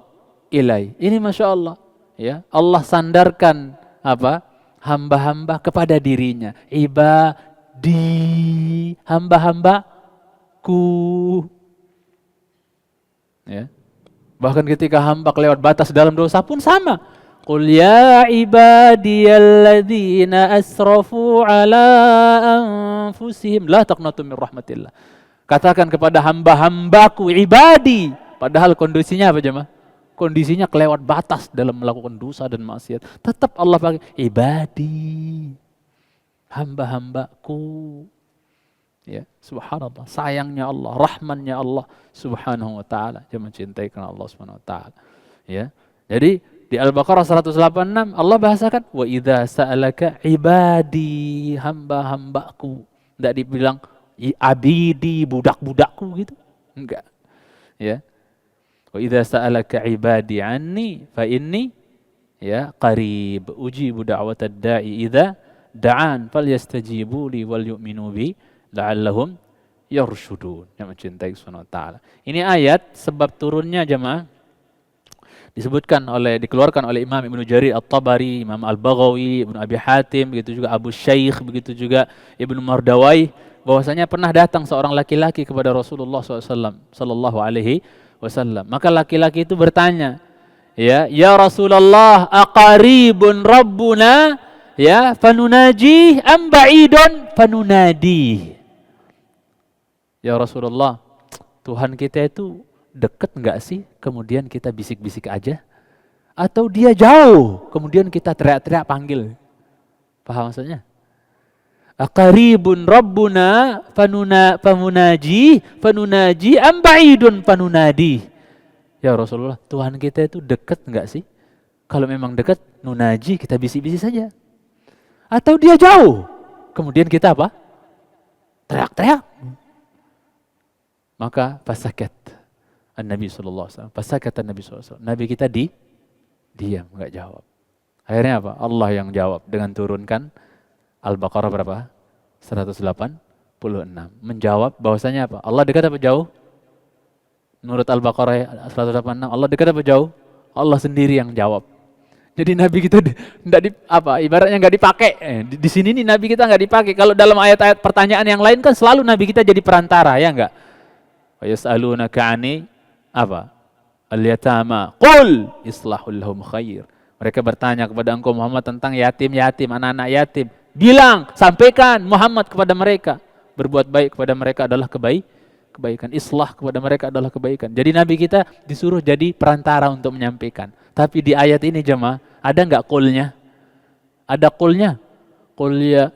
Speaker 1: ilaih. Ini Masya Allah. Ya, Allah sandarkan apa? Hamba-hamba kepada dirinya. Ibadi, hamba-hambaku. Ya. Bahkan ketika hamba kelewat batas dalam dosa pun sama. Qul ya ibadiyalladzina asrafu ala anfusihim la taqnatu min rahmatillah. Katakan kepada hamba-hambaku ibadi. Padahal kondisinya apa jemaah? Kondisinya kelewat batas dalam melakukan dosa dan maksiat. Tetap Allah pakai ibadi. Hamba-hambaku. Ya, subhanallah, sayangnya Allah, rahmannya Allah Subhanahu wa taala. Dia mencintai karena Allah Subhanahu wa taala. Ya. Jadi di Al-Baqarah 186 Allah bahasakan wa idza sa'alaka ibadi, hamba-hambaku. Enggak dibilang abidi, budak-budakku gitu. Enggak. Ya. Wa idza sa'alaka 'ibadi 'anni fa inni ya qarib ujibu da'watad da'i idza da'an falyastajibu li wal yu'minu bi la'allahum yarshudun. Yang mencintai Subhanahu wa taala. Ini ayat sebab turunnya jemaah dikeluarkan oleh Imam Ibnu Jarir At-Tabari, Imam Al-Baghawi, Ibnu Abi Hatim, begitu juga Abu Syaikh, begitu juga Ibnu Mardawai, bahwasanya pernah datang seorang laki-laki kepada Rasulullah SAW, Sallallahu Alaihi Wasallam. Maka laki-laki itu bertanya, ya Rasulullah, aqaribun Rabbuna, ya fanunaji am ba'idun fanunadi. Ya Rasulullah, Tuhan kita itu dekat enggak sih? Kemudian kita bisik-bisik aja? Atau dia jauh? Kemudian kita teriak-teriak panggil? Paham maksudnya? Aqaribun Rabbuna fanunaji am ba'idun fanunadi. Ya Rasulullah, Tuhan kita itu dekat enggak sih? Kalau memang dekat, nunaji, kita bisik-bisik saja. Atau dia jauh? Kemudian kita apa? Teriak-teriak. Maka fasakat Nabi SAW. Fasakat Nabi SAW. Nabi kita diam, enggak jawab. Akhirnya apa? Allah yang jawab dengan turunkan Al-Baqarah berapa? 186. Menjawab bahwasanya apa? Allah dekat apa jauh? Menurut Al-Baqarah 186, Allah dekat apa jauh? Allah sendiri yang jawab. Jadi Nabi kita ibaratnya nggak dipakai. Di sini nih Nabi kita nggak dipakai. Kalau dalam ayat-ayat pertanyaan yang lain kan selalu Nabi kita jadi perantara, ya enggak? Wa yas'alunaka 'ani apa? Al-yatama. Qul islahul lahum khair. Mereka bertanya kepada engkau Muhammad tentang yatim-yatim, anak-anak yatim. Bilang, sampaikan Muhammad kepada mereka. Berbuat baik kepada mereka adalah kebaikan. Islah kepada mereka adalah kebaikan. Jadi Nabi kita disuruh jadi perantara untuk menyampaikan. Tapi di ayat ini jemaah, ada enggak qulnya? Ada qulnya? Qul ya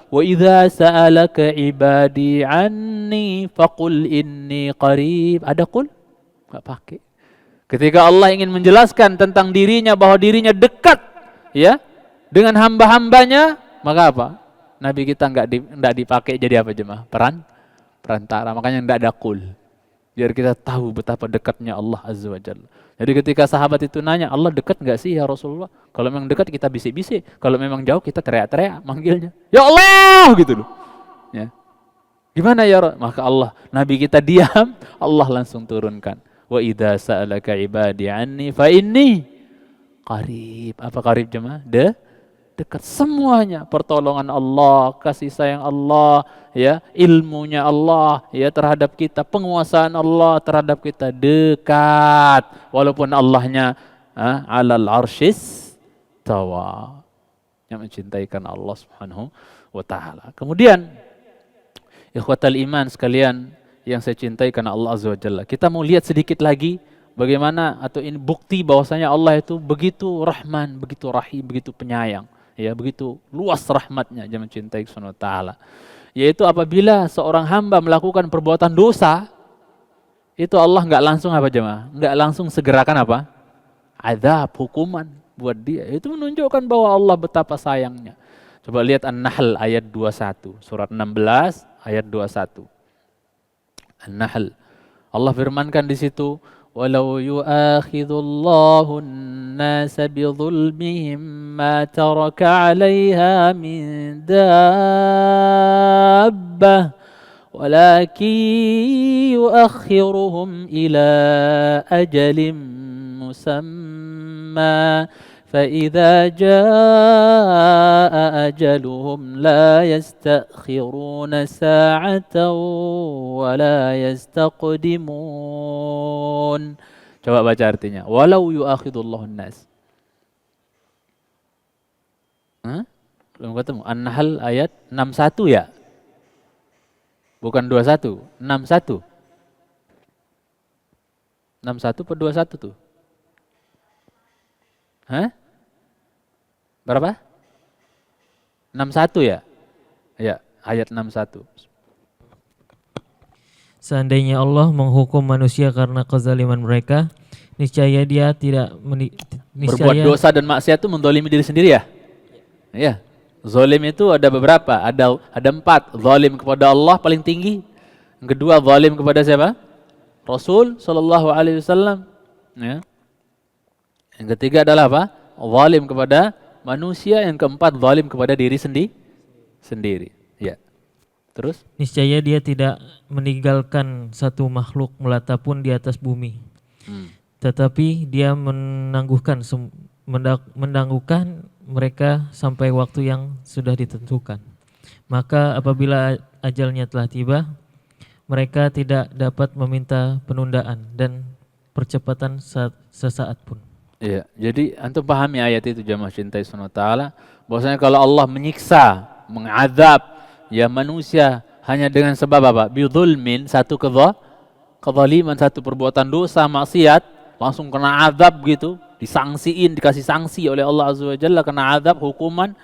Speaker 1: wa idza sa'alaka ibadi anni faqul inni qarib. Ada qul? Enggak pakai. Ketika Allah ingin menjelaskan tentang dirinya bahwa dirinya dekat ya dengan hamba-hambanya, maka apa? Nabi kita enggak dipakai jadi apa jemaah? Perantara. Makanya enggak ada qul. Biar kita tahu betapa dekatnya Allah Azza wa Jalla. Jadi ketika sahabat itu nanya, Allah dekat enggak sih ya Rasulullah? Kalau memang dekat kita bisik-bisik, kalau memang jauh kita teriak-teriak manggilnya. Ya Allah gitu loh. Ya. Gimana ya Rasul? Maka Allah, Nabi kita diam, Allah langsung turunkan. Wa idza sa'alaka ibadi anni fa inni qarib. Apa qarib jemaah? Dekat semuanya, pertolongan Allah, kasih sayang Allah, ya, ilmunya Allah, ya terhadap kita, penguasaan Allah terhadap kita dekat, walaupun Allahnya alal arsyis tawa, yang mencintaikan Allah Subhanahu wa taala. Kemudian ikhwatal iman sekalian yang saya cintai karena Allah Azza wa Jalla, kita mau lihat sedikit lagi bagaimana atau ini bukti bahwasanya Allah itu begitu Rahman, begitu Rahim, begitu penyayang. Ya, begitu luas rahmatnya dia mencintai Subhanahu wa taala. Yaitu apabila seorang hamba melakukan perbuatan dosa, itu Allah enggak langsung apa jemaah? Enggak langsung segerakan apa? Azab, hukuman buat dia. Itu menunjukkan bahwa Allah betapa sayangnya. Coba lihat An-Nahl ayat 21, surat 16 ayat 21. An-Nahl. Allah firmankan di situ, walau yu'akhidullahu an-nasa bidhulmihim ma taraka 'alaiha min dabbah walakin yu'akhiruhum ila ajalin musamma فإذا جاء أجلهم لا يستأخرون ساعة ولا يستقدمون. Coba baca artinya. Walau yu'akhidullahu an-nas. Belum ketemu. An-Nahl ayat 61 ya? Bukan 21, 61. 61 per 21 tuh? Hah? Berapa? 61 ya? Ya, ayat 61.
Speaker 2: Seandainya Allah menghukum manusia karena kezaliman mereka, niscaya dia tidak
Speaker 1: berbuat dosa dan maksiat itu mendolimi diri sendiri ya? Ya. Zalim itu ada beberapa, ada 4. Zalim kepada Allah paling tinggi. Yang kedua zalim kepada siapa? Rasul sallallahu alaihi wasallam. Ya. Yang ketiga adalah apa? Zalim kepada manusia. Yang keempat zalim kepada diri sendiri. Ya. Terus?
Speaker 2: Niscaya dia tidak meninggalkan satu makhluk melata pun di atas bumi. Tetapi dia menangguhkan mereka sampai waktu yang sudah ditentukan. Maka apabila ajalnya telah tiba, mereka tidak dapat meminta penundaan dan percepatan sesaat pun.
Speaker 1: Iya, jadi antum pahami ayat itu jamaah cintai Subhanahu wa taala, bahwasanya kalau Allah menyiksa, mengazab ya manusia hanya dengan sebab apa? Bidzulmin, satu kezaliman, satu perbuatan dosa, maksiat, langsung kena azab gitu, disangsiin, dikasih sanksi oleh Allah Azza wa Jalla, kena azab, hukuman,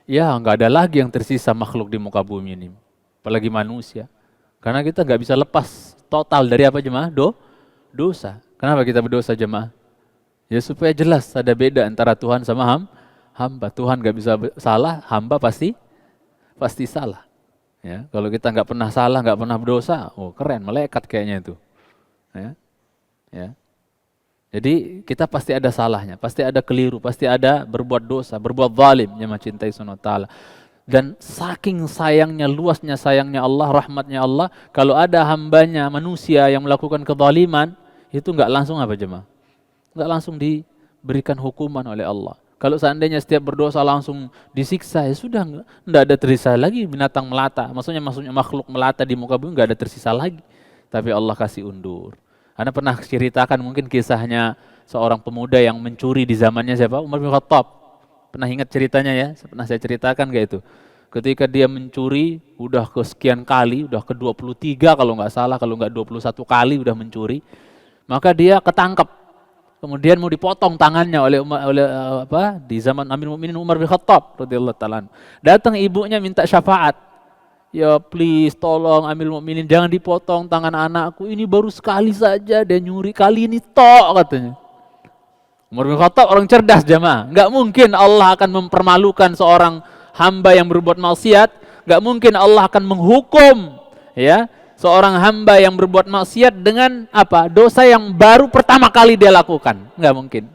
Speaker 1: ya nggak ada lagi yang tersisa makhluk di muka bumi ini, apalagi manusia. Karena kita nggak bisa lepas total dari apa jemaah? Dosa. Kenapa kita berdosa jemaah? Ya supaya jelas ada beda antara Tuhan sama hamba. Tuhan nggak bisa salah, hamba pasti salah. Ya, kalau kita nggak pernah salah, nggak pernah berdosa, oh keren, malaikat kayaknya itu. Ya. Jadi kita pasti ada salahnya, pasti ada keliru, pasti ada berbuat dosa, berbuat zalim, yang mencintai Subhanahu wa taala. Dan saking sayangnya, luasnya sayangnya Allah, rahmatnya Allah, kalau ada hambanya manusia yang melakukan kezaliman, itu nggak langsung apa jemaah? Nggak langsung diberikan hukuman oleh Allah. Kalau seandainya setiap berdosa langsung disiksa, ya sudah nggak ada tersisa lagi binatang melata. Maksudnya makhluk melata di muka bumi nggak ada tersisa lagi. Tapi Allah kasih undur. Anda pernah ceritakan mungkin kisahnya seorang pemuda yang mencuri di zamannya siapa? Umar bin Khattab. Pernah ingat ceritanya ya? Pernah saya ceritakan nggak itu? Ketika dia mencuri, udah kesekian kali, udah ke-23 kalau nggak salah, kalau nggak 21 kali udah mencuri, maka dia ketangkep. Kemudian mau dipotong tangannya oleh di zaman Amirul Mukminin Umar bin Khattab radhiyallahu taala. Datang ibunya minta syafaat. Ya please tolong Amirul Mukminin jangan dipotong tangan anakku, ini baru sekali saja dia nyuri, kali ini tok katanya. Umar bin Khattab orang cerdas jamaah. Enggak mungkin Allah akan mempermalukan seorang hamba yang berbuat maksiat, enggak mungkin Allah akan menghukum ya seorang hamba yang berbuat maksiat dengan apa? Dosa yang baru pertama kali dia lakukan. Enggak mungkin.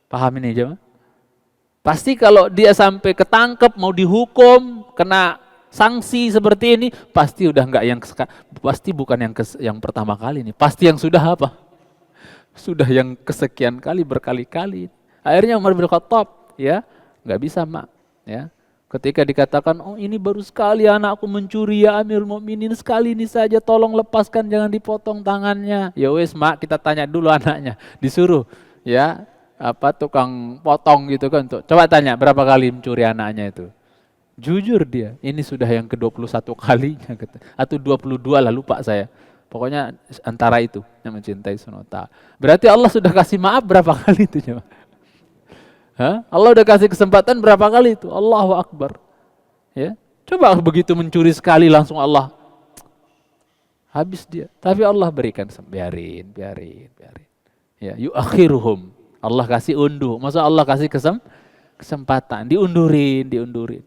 Speaker 1: Paham ini jemaah? Pasti kalau dia sampai ketangkep mau dihukum, kena sanksi seperti ini, pasti udah enggak pasti bukan yang pertama kali ini. Pasti yang sudah apa? Sudah yang kesekian kali, berkali-kali. Akhirnya Umar bin Khattab ya, enggak bisa mak, ya. Ketika dikatakan, oh ini baru sekali anakku mencuri ya Amirul Mukminin, sekali ini saja tolong lepaskan, jangan dipotong tangannya. Ya wes mak, kita tanya dulu anaknya. Disuruh ya tukang potong gitu kan. Coba tanya berapa kali mencuri anaknya itu. Jujur dia, ini sudah yang ke-21 kalinya. Atau 22 lah, lupa saya. Pokoknya antara itu yang mencintai Subhanahu wa taala. Berarti Allah sudah kasih maaf berapa kali itu coba? Allah udah kasih kesempatan berapa kali itu? Allahu Akbar. Ya, coba begitu mencuri sekali langsung Allah habis dia. Tapi Allah berikan biarin. Ya, yuakhiruhum. Allah kasih unduh. Masa Allah kasih kesempatan, diundurin.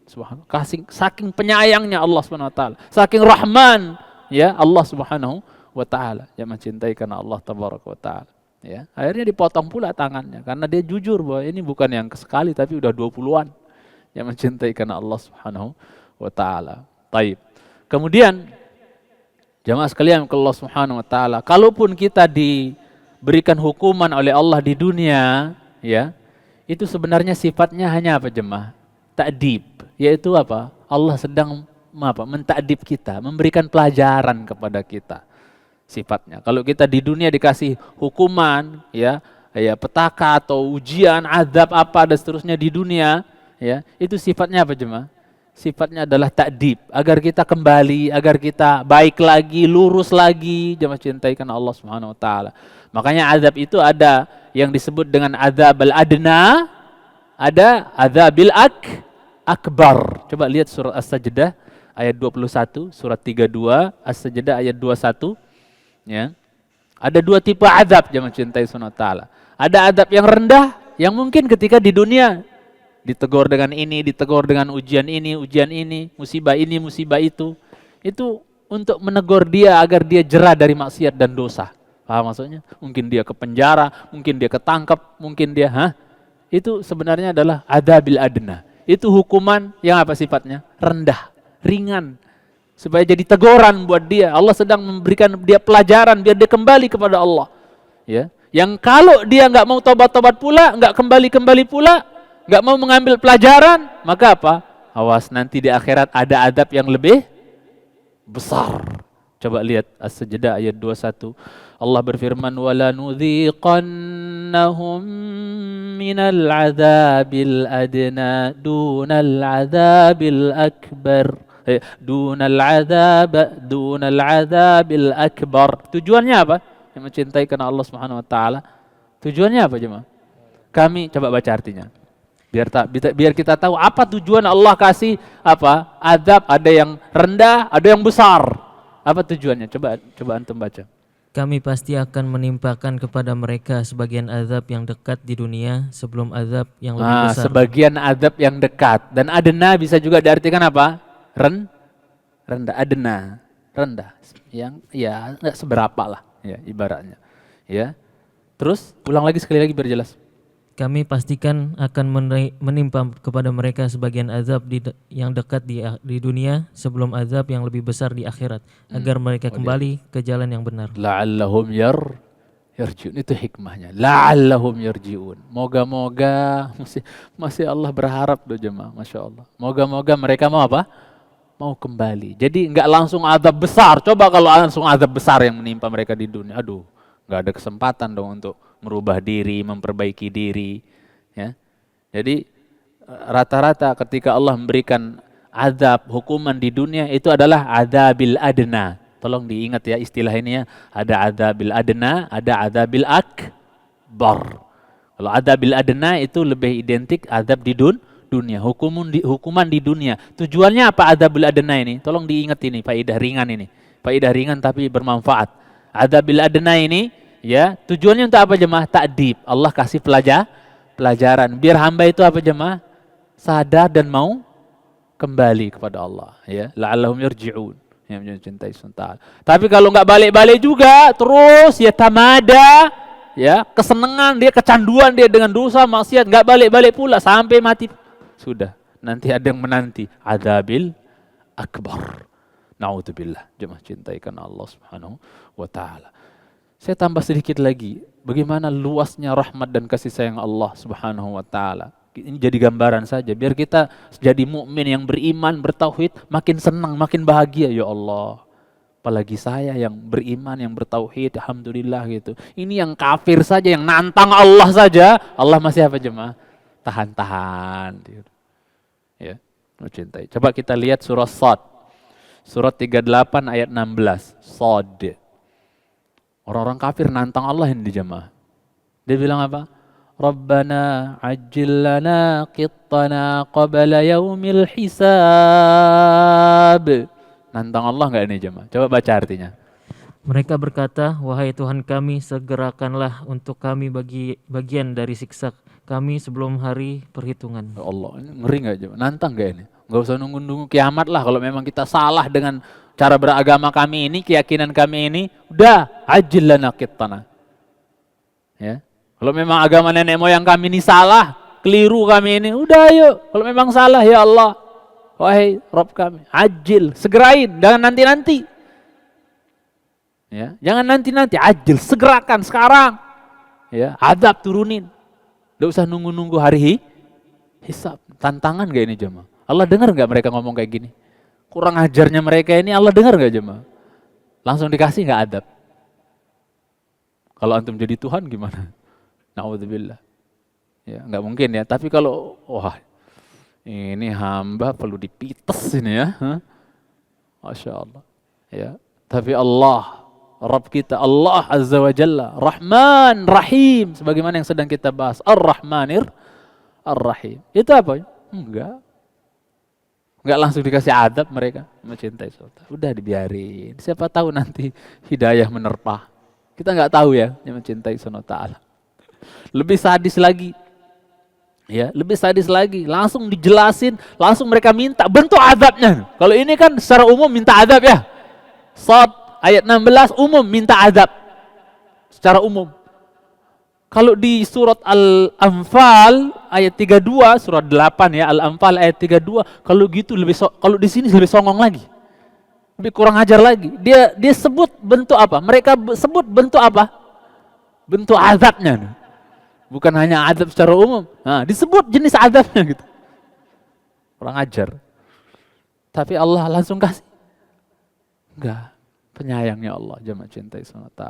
Speaker 1: Subhanallah. Saking penyayangnya Allah Subhanahu wa taala. Saking rahman ya Allah Subhanahu wa taala. Yang mencintai karena Allah tabaraka wa taala. Ya, akhirnya dipotong pula tangannya karena dia jujur bahwa ini bukan yang sekali tapi udah 20-an yang mencintai karena Allah Subhanahu wa taala. Baik. Kemudian jamaah sekalian Allah Subhanahu wa taala, kalaupun kita diberikan hukuman oleh Allah di dunia, ya, itu sebenarnya sifatnya hanya apa jemaah? Ta'dib, yaitu apa? Allah sedang mentakdib kita, memberikan pelajaran kepada kita. Sifatnya. Kalau kita di dunia dikasih hukuman, ya petaka atau ujian, azab apa dan seterusnya di dunia, ya itu sifatnya apa jemaah? Sifatnya adalah ta'dib, agar kita kembali, agar kita baik lagi, lurus lagi, jemaah cintai karena Allah Subhanahu wa taala. Makanya azab itu ada yang disebut dengan azab al-adna, ada azabil akbar. Coba lihat surat As-Sajdah ayat 21, surat 32, As-Sajdah ayat 21. Ya. Ada dua tipe azab jemaah cintai Subhanahu wa taala. Ada azab yang rendah yang mungkin ketika di dunia ditegur dengan ini, ditegur dengan ujian ini, musibah ini, musibah itu. Itu untuk menegur dia agar dia jerah dari maksiat dan dosa. Paham maksudnya? Mungkin dia ke penjara, mungkin dia ketangkep, mungkin dia itu sebenarnya adalah adabil adna. Itu hukuman yang apa sifatnya? Rendah, ringan. Supaya jadi teguran buat dia. Allah sedang memberikan dia pelajaran biar dia kembali kepada Allah. Ya. Yang kalau dia nggak mau tobat-tobat pula, nggak kembali-kembali pula, nggak mau mengambil pelajaran, maka apa? Awas, nanti di akhirat ada adab yang lebih besar. Coba lihat As-Sajdah ayat 21. Allah berfirman, "Wala nudhiqannahum minal 'adzabil adna dunal 'adzabil akbar." Dunal 'adzabil akbar. Tujuannya apa? Yang mencintai karena Allah Subhanahu wa taala. Tujuannya apa, jemaah? Kami coba baca artinya. Biar kita tahu apa tujuan Allah kasih apa? Azab, ada yang rendah, ada yang besar. Apa tujuannya? Coba antum baca.
Speaker 2: Kami pasti akan menimpakan kepada mereka sebagian azab yang dekat di dunia sebelum azab yang lebih besar.
Speaker 1: Sebagian azab yang dekat. Dan adna bisa juga diartikan apa? Rendah, adna, rendah. Yang ya enggak seberapa lah ya ibaratnya. Ya. Terus ulang lagi sekali lagi biar jelas.
Speaker 2: Kami pastikan akan menimpa kepada mereka sebagian azab yang dekat di dunia sebelum azab yang lebih besar di akhirat agar mereka kembali ke jalan yang benar.
Speaker 1: La'allahum yarji'un, itu hikmahnya. La'allahum yarji'un. Moga-moga masih Allah berharap doh jemaah, Masya Allah. Moga-moga mereka mau apa? Mau kembali. Jadi enggak langsung azab besar. Coba kalau langsung azab besar yang menimpa mereka di dunia, aduh, enggak ada kesempatan dong untuk merubah diri, memperbaiki diri, ya. Jadi rata-rata ketika Allah memberikan azab, hukuman di dunia itu adalah adzabil adna. Tolong diingat ya istilah ini ya. Ada adzabil adna, ada adzabil akbar. Kalau adzabil adna itu lebih identik azab di dunia, hukuman di dunia. Tujuannya apa adzabil adna ini? Tolong diingat ini, faedah ringan ini. Faedah ringan tapi bermanfaat. Adzabil adna ini ya, tujuannya untuk apa jemaah? Ta'dib. Allah kasih pelajaran. Biar hamba itu apa jemaah? Sadar dan mau kembali kepada Allah. Ya, la'allahum yarji'un. Yang mencintai Allah. Tapi kalau nggak balik-balik juga, terus ya tamada, ya kesenangan dia, kecanduan dia dengan dosa maksiat, nggak balik-balik pula sampai mati. Sudah, nanti ada yang menanti adzabil akbar. Na'udzubillah. Jemaah cintai karena Allah Subhanahu wa taala. Saya tambah sedikit lagi, bagaimana luasnya rahmat dan kasih sayang Allah Subhanahu wa taala. Ini jadi gambaran saja biar kita jadi mukmin yang beriman, bertauhid, makin senang, makin bahagia ya Allah. Apalagi saya yang beriman, yang bertauhid, alhamdulillah gitu. Ini yang kafir saja, yang nantang Allah saja, Allah masih apa jemaah? Tahan-tahan. Ya, mencintai. Coba kita lihat surah Shad. Surah 38 ayat 16. Shad. Orang-orang kafir nantang Allah ini jemaah. Dia bilang apa? Rabbana ajjil lana qittana qabla yaumil hisab. Nantang Allah enggak ini jemaah? Coba baca artinya.
Speaker 2: Mereka berkata, wahai Tuhan kami, segerakanlah untuk kami bagian dari siksa kami sebelum hari perhitungan.
Speaker 1: Ya Allah, ini ngeri enggak jemaah? Nantang enggak ini? Enggak usah nunggu-nunggu kiamat lah kalau memang kita salah dengan cara beragama kami ini, keyakinan kami ini, udah ajil lana qittana. Ya. Kalau memang agama nenek moyang kami ini salah, keliru kami ini, udah ayo. Kalau memang salah ya Allah, wahai Rabb kami, ajil, segerain, jangan nanti-nanti. Ya, jangan nanti-nanti, ajil, segerakan sekarang. Ya, azab turunin. Enggak usah nunggu-nunggu hari hisab. Tantangan enggak ini jemaah? Allah dengar enggak mereka ngomong kayak gini? Kurang ajarnya mereka ini Allah dengar nggak jemaah? Langsung dikasih nggak adab? Kalau antum jadi Tuhan gimana? Na'udzubillah. Ya nggak mungkin ya. Tapi kalau wah ini hamba perlu dipites ini ya. Masya Allah. Ya. Tapi Allah, Rabb kita Allah Azza wa Jalla, Rahman, Rahim. Sebagaimana yang sedang kita bahas, Ar-Rahmanir, Ar-Rahim. Itu apa? Enggak langsung dikasih adab mereka mencintai saudara. Udah dibiarin. Siapa tahu nanti hidayah menerpa. Kita nggak tahu ya yang mencintai Subhanahu wa taala. Lebih sadis lagi. Ya, lebih sadis lagi. Langsung dijelasin, langsung mereka minta bentuk adabnya. Kalau ini kan secara umum minta adab ya. Shad ayat 16 umum minta adab. secara umum. Kalau di surat Al-Anfal ayat 32, surat 8 ya, Al-Anfal ayat 32, kalau gitu kalau di sini lebih songong lagi. Lebih kurang ajar lagi. Dia sebut bentuk apa? Mereka sebut bentuk apa? Bentuk azabnya. Bukan hanya azab secara umum. Nah, disebut jenis azabnya gitu. Kurang ajar. Tapi Allah langsung kasih. Enggak. Penyayangnya Allah, jemaah cintai SWT.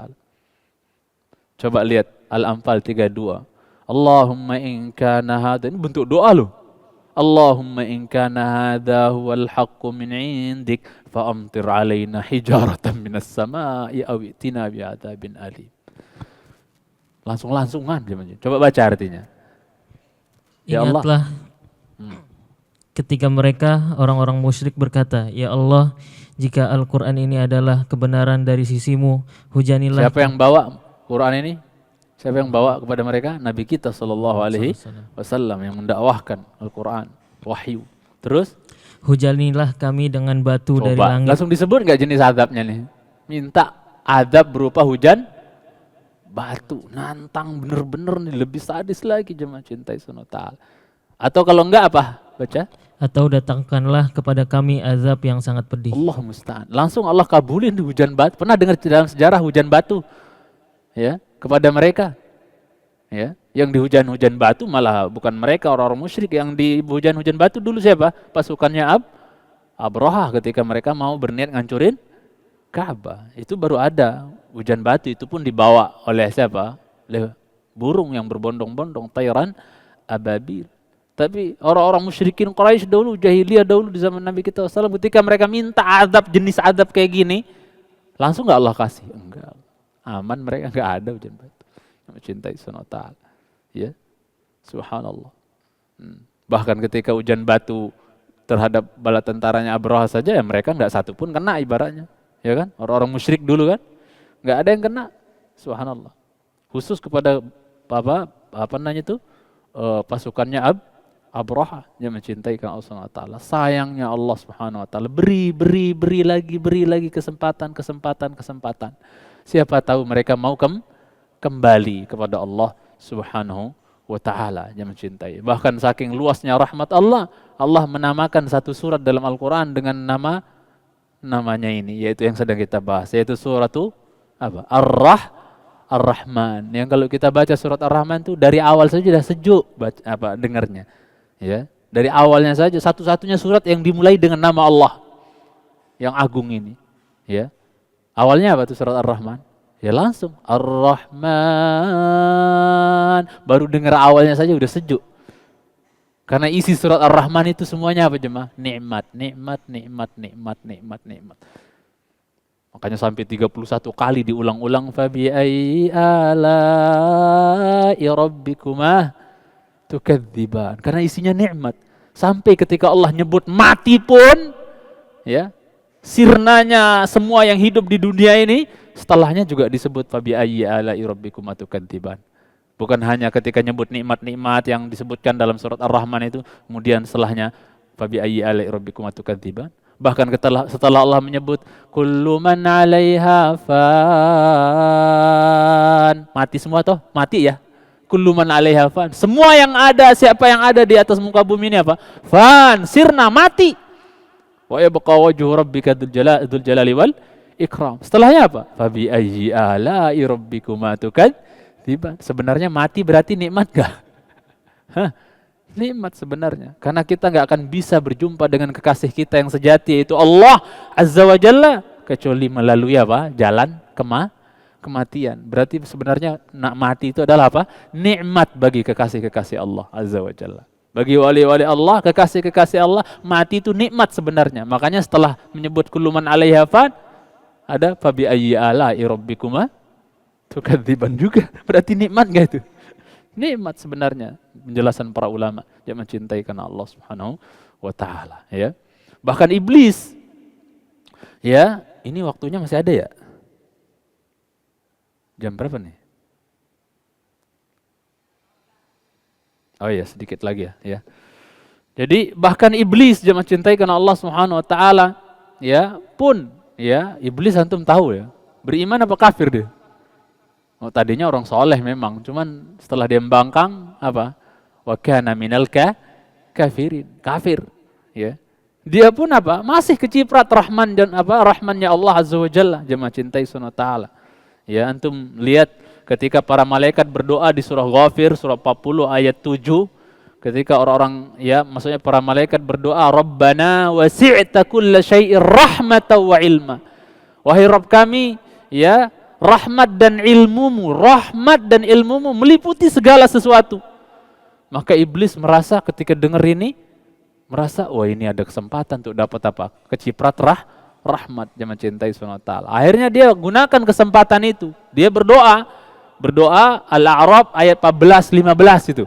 Speaker 1: Coba lihat Al-Anfal 32. Allahumma in kana hadha, ini bentuk doa loh. Allahumma in kana hadha huwal haqqu min indik fa amtir alaina hijaratan minas sama'i aw itina bi'adzabin alim. Langsung-langsungan. Coba baca artinya. Ya Allah.
Speaker 2: Ingatlah ketika mereka orang-orang musyrik berkata, Ya Allah, jika Al-Quran ini adalah kebenaran dari sisimu, hujanilah.
Speaker 1: Siapa yang bawa Quran ini? Siapa yang bawa kepada mereka? Nabi kita sallallahu alaihi wasallam yang mendakwahkan Al-Quran, wahyu. Terus?
Speaker 2: Hujanilah kami dengan batu dari langit.
Speaker 1: Langsung disebut nggak jenis azabnya nih? Minta azab berupa hujan batu, nantang bener-bener nih, lebih sadis lagi jemaah cintai SWT. Atau kalau enggak apa? Baca.
Speaker 2: Atau datangkanlah kepada kami azab yang sangat pedih.
Speaker 1: Allah musta'an. Langsung Allah kabulin di hujan batu. Pernah dengar dalam sejarah hujan batu? Ya, kepada mereka. Ya, yang di hujan batu malah bukan mereka, orang-orang musyrik. Yang di hujan batu dulu siapa? Pasukannya Abrahah ketika mereka mau berniat ngancurin Ka'bah. Itu baru ada hujan batu, itu pun dibawa oleh siapa? Oleh burung yang berbondong-bondong, tayran ababil. Tapi orang-orang musyrikin Quraisy dahulu, jahiliyah dahulu di zaman Nabi kita SAW, ketika mereka minta azab, jenis azab kayak gini, langsung nggak Allah kasih? Enggak. Aman, mereka nggak ada hujan batu. Mencintai SWT. Ya, subhanallah. Bahkan ketika hujan batu terhadap bala tentaranya Abraha saja, ya mereka nggak satu pun kena ibaratnya. Ya kan? Orang-orang musyrik dulu kan, nggak ada yang kena. Subhanallah. Khusus kepada apa namanya itu pasukannya Abraha yang mencintai Allah Subhanahu wa taala. Sayangnya Allah Subhanahu wa taala beri lagi kesempatan. Siapa tahu mereka mau kembali kepada Allah Subhanahu wa taala yang mencintai. Bahkan saking luasnya rahmat Allah, Allah menamakan satu surat dalam Al-Qur'an dengan namanya ini, yaitu yang sedang kita bahas, yaitu suratu apa? Ar-Rahman. Yang kalau kita baca surat Ar-Rahman itu dari awal saja sudah sejuk dengarnya. Ya, dari awalnya saja satu-satunya surat yang dimulai dengan nama Allah yang agung ini. Ya. Awalnya apa tuh surat Ar-Rahman? Ya langsung Ar-Rahman. Baru dengar awalnya saja udah sejuk. Karena isi surat Ar-Rahman itu semuanya apa jemaah? Nikmat. Makanya sampai 31 kali diulang-ulang, fabi ayyi ala'i rabbikuma tukadziban. Karena isinya nikmat. Sampai ketika Allah nyebut mati pun, ya, sirnanya semua yang hidup di dunia ini, setelahnya juga disebut fabi ayyi ala'i rabbikuma tukadziban. Bukan hanya ketika nyebut nikmat-nikmat yang disebutkan dalam surat Ar-Rahman itu, kemudian setelahnya fabi ayyi ala'i rabbikuma tukadziban. Bahkan setelah Allah menyebut kullu man 'alaiha fan. Mati semua toh? Mati ya. Kullu man 'alaiha fan. Semua yang ada, siapa yang ada di atas muka bumi ini apa? Fan, sirna, mati. Wa yabqa wajhu rabbika dzul jalali wal ikram. Setelahnya apa? Fabi ayyi ala'i rabbikuma tukadziban. Sebenarnya mati berarti nikmat enggak? Nikmat sebenarnya, karena kita nggak akan bisa berjumpa dengan kekasih kita yang sejati, yaitu Allah Azza wa Jalla, kecuali melalui apa? Jalan kematian. Berarti sebenarnya mati itu adalah apa? Nikmat bagi kekasih-kekasih Allah Azza wa Jalla. Bagi wali-wali Allah, kekasih-kekasih Allah, mati itu nikmat sebenarnya. Makanya setelah menyebut kullu man 'alaiha fan, ada fabi ayyi ala'i rabbikuma tukadziban juga. Berarti nikmat enggak itu? Nikmat sebenarnya, penjelasan para ulama yang mencintai karena Allah Subhanahu wa taala, ya. Bahkan iblis, ya, ini waktunya masih ada ya? Jam berapa nih? Oh ya, sedikit lagi ya. Jadi bahkan iblis yang mencintai karena Allah Subhanahu wa taala, ya, pun ya, iblis antum tahu ya, beriman apa kafir dia? Oh, tadinya orang soleh memang, cuman setelah dia membangkang apa? Wa kana minal kafirin, kafir, ya. Dia pun apa? Masih keciprat rahman dan apa? Rahmannya Allah Azza wa Jalla, jemaah cintai Subhanahu wa taala. Ya, antum lihat ketika para malaikat berdoa di surah Ghafir, surah 40 ayat 7, ketika orang-orang, ya, maksudnya para malaikat berdoa, Rabbana wasi'ta kulla syai'ir rahmatan wa ilma. Wahai Rabb kami, ya, rahmat dan ilmumu meliputi segala sesuatu. Maka iblis merasa ketika dengar ini, merasa, wah ini ada kesempatan untuk dapat apa? Keciprat rahmat, jemaah cintai Subhanahu wa taala. Akhirnya dia gunakan kesempatan itu. Dia berdoa Al-A'raf ayat 14 15 itu.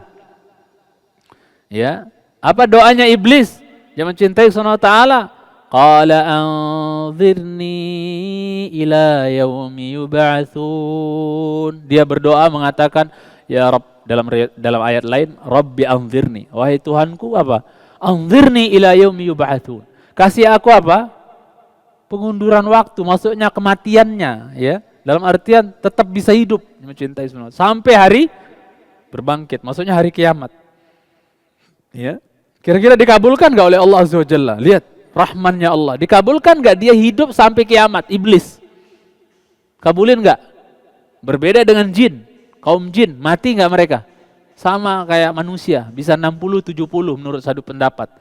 Speaker 1: Ya, apa doanya iblis? Jemaah cintai Subhanahu wa taala. Qala anzirni ila yaumi yub'atsun. Dia berdoa mengatakan, ya Rabb, dalam ayat lain, Rabbi anzirni. Wahai Tuhanku apa? Anzirni ila yaumi yub'atsun. Kasih aku apa? Pengunduran waktu, maksudnya kematiannya, ya. Dalam artian tetap bisa hidup, mencintai semua sampai hari berbangkit, maksudnya hari kiamat. Ya. Kira-kira dikabulkan enggak oleh Allah Azza wa Jalla? Lihat rahmannya Allah. Dikabulkan enggak dia hidup sampai kiamat? Iblis. Kabulin enggak? Berbeda dengan jin. Kaum jin, mati enggak mereka? Sama kayak manusia, bisa 60-70 menurut satu pendapat.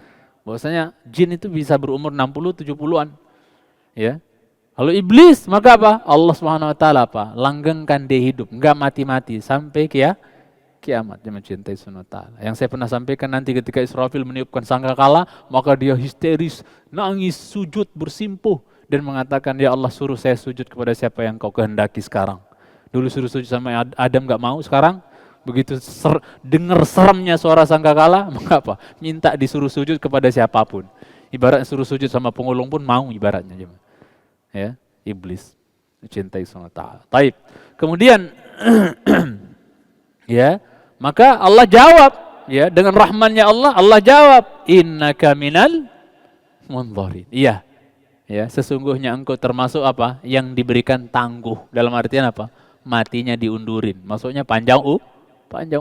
Speaker 1: Bahwasanya jin itu bisa berumur 60-70-an. Ya. Kalau iblis, maka apa? Allah Subhanahu wa taala apa? Langgengkan dia hidup, enggak mati-mati sampai kiamat. Dia mencintai Subhanahu wa taala. Yang saya pernah sampaikan, nanti ketika Israfil meniupkan sangkakala, maka dia histeris, nangis, sujud, bersimpuh dan mengatakan, ya Allah, suruh saya sujud kepada siapa yang kau kehendaki sekarang. Dulu suruh sujud sama Adam enggak mau, sekarang begitu dengar seremnya suara sangkakala, maka apa? Minta disuruh sujud kepada siapapun. Ibarat suruh sujud sama pengulung pun mau ibaratnya. Ya, iblis mencintai Subhanahu wa taala. Baik. Kemudian ya, maka Allah jawab, ya, dengan rahmannya Allah jawab, innaka minal munzarin. Iya. Ya, sesungguhnya engkau termasuk apa? Yang diberikan tangguh. Dalam artian apa? Matinya diundurin. Maksudnya panjang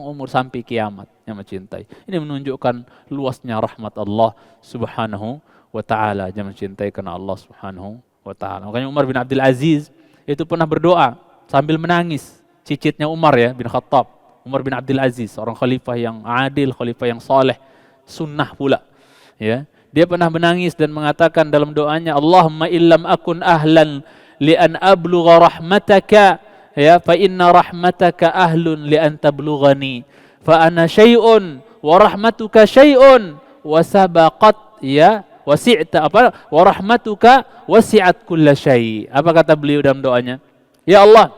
Speaker 1: umur sampai kiamat, yang mencintai. Ini menunjukkan luasnya rahmat Allah Subhanahu wa taala, yang mencintai karena Allah Subhanahu wa taala. Makanya Umar bin Abdul Aziz itu pernah berdoa sambil menangis. Cicitnya Umar, ya, bin Khattab. Umar bin Abdul Aziz, orang khalifah yang adil, khalifah yang soleh, sunnah pula. Ya, dia pernah menangis dan mengatakan dalam doanya, Allahumma illam akun ahlan li an ablugha rahmataka, ya, fa inna rahmataka ahlun li an tablughani fa ana syai'un wa rahmatuka syai'un wa sabaqat, ya, wasi'ta apa? Wa rahmatuka wasi'at kulla syai'. Apa kata beliau dalam doanya? Ya Allah,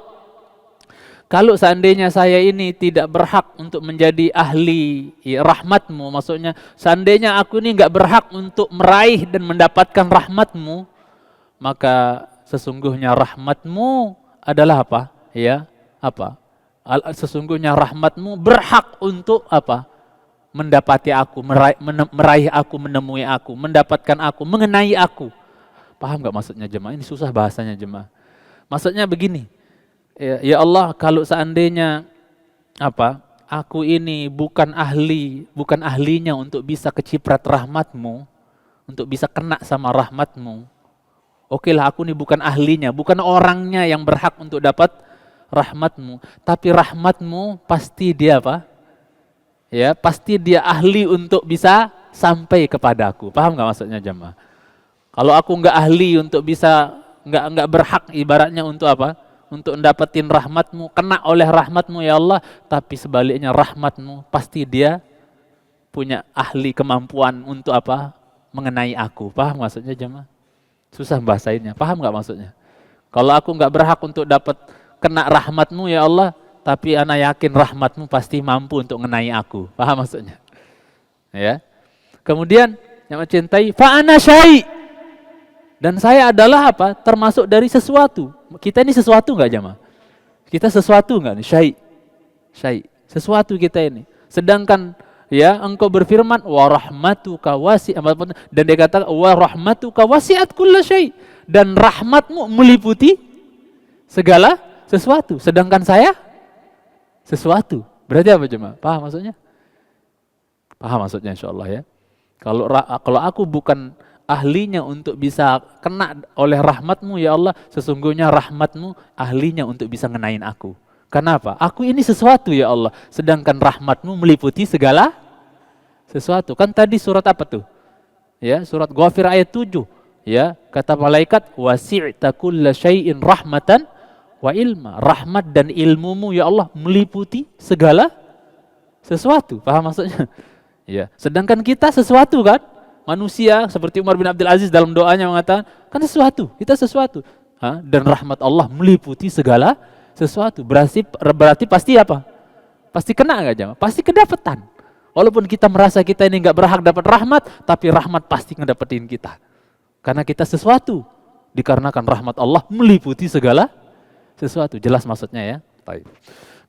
Speaker 1: kalau seandainya saya ini tidak berhak untuk menjadi ahli, ya, rahmatmu, maksudnya seandainya aku ini enggak berhak untuk meraih dan mendapatkan rahmatmu, maka sesungguhnya rahmatmu adalah apa? Ya, apa? Sesungguhnya rahmatmu berhak untuk apa? Mendapati aku, meraih aku, menemui aku, mendapatkan aku, mengenai aku. Paham nggak maksudnya jemaah? Ini susah bahasanya jemaah. Maksudnya begini, ya Allah, kalau seandainya apa? Aku ini bukan ahlinya untuk bisa keciprat rahmatmu, untuk bisa kena sama rahmatmu. Oke lah, aku ini bukan ahlinya, bukan orangnya yang berhak untuk dapat rahmatmu, tapi rahmatmu pasti dia apa? Ya, pasti dia ahli untuk bisa sampai kepadaku. Paham nggak maksudnya jemaah? Kalau aku nggak ahli untuk bisa, nggak berhak ibaratnya untuk apa? Untuk dapetin rahmatmu, kena oleh rahmatmu ya Allah, tapi sebaliknya rahmatmu pasti dia punya ahli kemampuan untuk apa? Mengenai aku. Paham maksudnya jemaah? Susah bahasainnya. Paham nggak maksudnya? Kalau aku nggak berhak untuk dapat kena rahmatmu ya Allah, tapi ana yakin rahmatmu pasti mampu untuk mengenai aku. Paham maksudnya? Ya. Kemudian yang mencintai fa ana syai'. Dan saya adalah apa? Termasuk dari sesuatu. Kita ini sesuatu enggak jemaah? Kita sesuatu enggak nih? Syai'. Sesuatu kita ini. Sedangkan ya engkau berfirman wa rahmatuka wasi'at, dan dia kata wa rahmatuka wasi'at kulla syai', dan rahmatmu meliputi segala Sesuatu. Sedangkan saya sesuatu. Berarti apa jemaah? Paham maksudnya? Paham maksudnya insyaallah ya. Kalau aku bukan ahlinya untuk bisa kena oleh rahmatmu ya Allah, sesungguhnya rahmatmu ahlinya untuk bisa ngenain aku. Kenapa? Aku ini sesuatu ya Allah, sedangkan rahmatmu meliputi segala sesuatu. Kan tadi surat apa tuh? Ya, surat Ghafir ayat 7. Ya, kata malaikat, wasi'ta kulla syai'in rahmatan wa ilma. Rahmat dan ilmumu ya Allah meliputi segala sesuatu. Paham maksudnya? Ya, sedangkan kita sesuatu kan? Manusia seperti Umar bin Abdul Aziz dalam doanya mengatakan, kan sesuatu, kita sesuatu. Dan rahmat Allah meliputi segala sesuatu. Berarti pasti apa? Pasti kena nggak jemaah? Pasti kedapetan. Walaupun kita merasa kita ini nggak berhak dapat rahmat, tapi rahmat pasti ngedapetin kita. Karena kita sesuatu. Dikarenakan rahmat Allah meliputi segala sesuatu. Jelas maksudnya ya? Baik.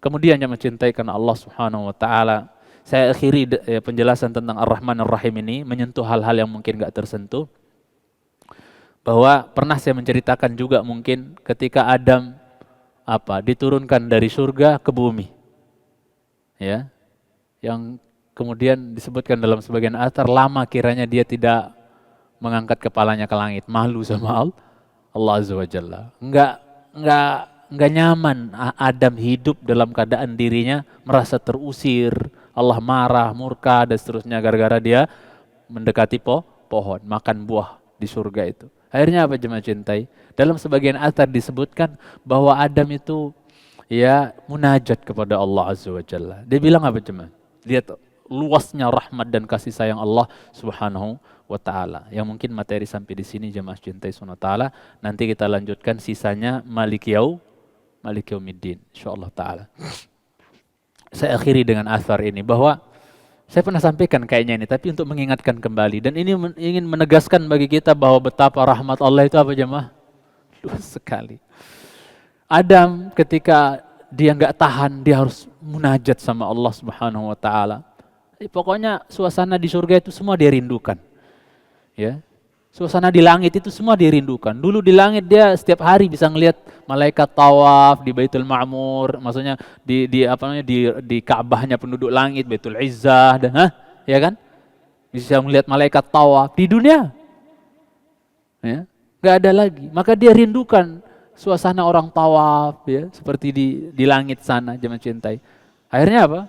Speaker 1: Kemudian yang mencintai karena Allah Subhanahu wa taala. Saya akhiri penjelasan tentang Ar-Rahman Ar-Rahim ini menyentuh hal-hal yang mungkin nggak tersentuh. Bahwa pernah saya menceritakan juga mungkin ketika Adam diturunkan dari surga ke bumi. Ya. Yang kemudian disebutkan dalam sebagian athar lama kiranya dia tidak mengangkat kepalanya ke langit, malu sama Allah Azza wa Jalla. Enggak nyaman Adam hidup dalam keadaan dirinya merasa terusir, Allah marah, murka dan seterusnya gara-gara dia mendekati pohon, makan buah di surga itu. Akhirnya apa jemaah cintai? Dalam sebagian athar disebutkan bahwa Adam itu ya munajat kepada Allah Azza wa Jalla. Dia bilang apa jemaah? Lihat luasnya rahmat dan kasih sayang Allah Subhanahu wa taala. Yang mungkin materi sampai di sini jemaah cintai Subhanahu wa taala. Nanti kita lanjutkan sisanya Malik Yaumiddin insyaallah taala. Saya akhiri dengan asar ini bahwa saya pernah sampaikan kayaknya ini, tapi untuk mengingatkan kembali dan ini ingin menegaskan bagi kita bahwa betapa rahmat Allah itu apa jemaah? Luas sekali. Adam ketika dia nggak tahan, dia harus munajat sama Allah Subhanahu wa taala. Pokoknya suasana di surga itu semua dia rindukan. Ya. Suasana di langit itu semua dia rindukan. Dulu di langit dia setiap hari bisa ngelihat malaikat tawaf di Baitul Ma'mur, maksudnya di Ka'bahnya penduduk langit, Baitul Izzah dan ya kan? Bisa melihat malaikat tawaf di dunia. Ya, enggak ada lagi. Maka dia rindukan suasana orang tawaf ya, seperti di langit sana jemaah cintai. Akhirnya apa?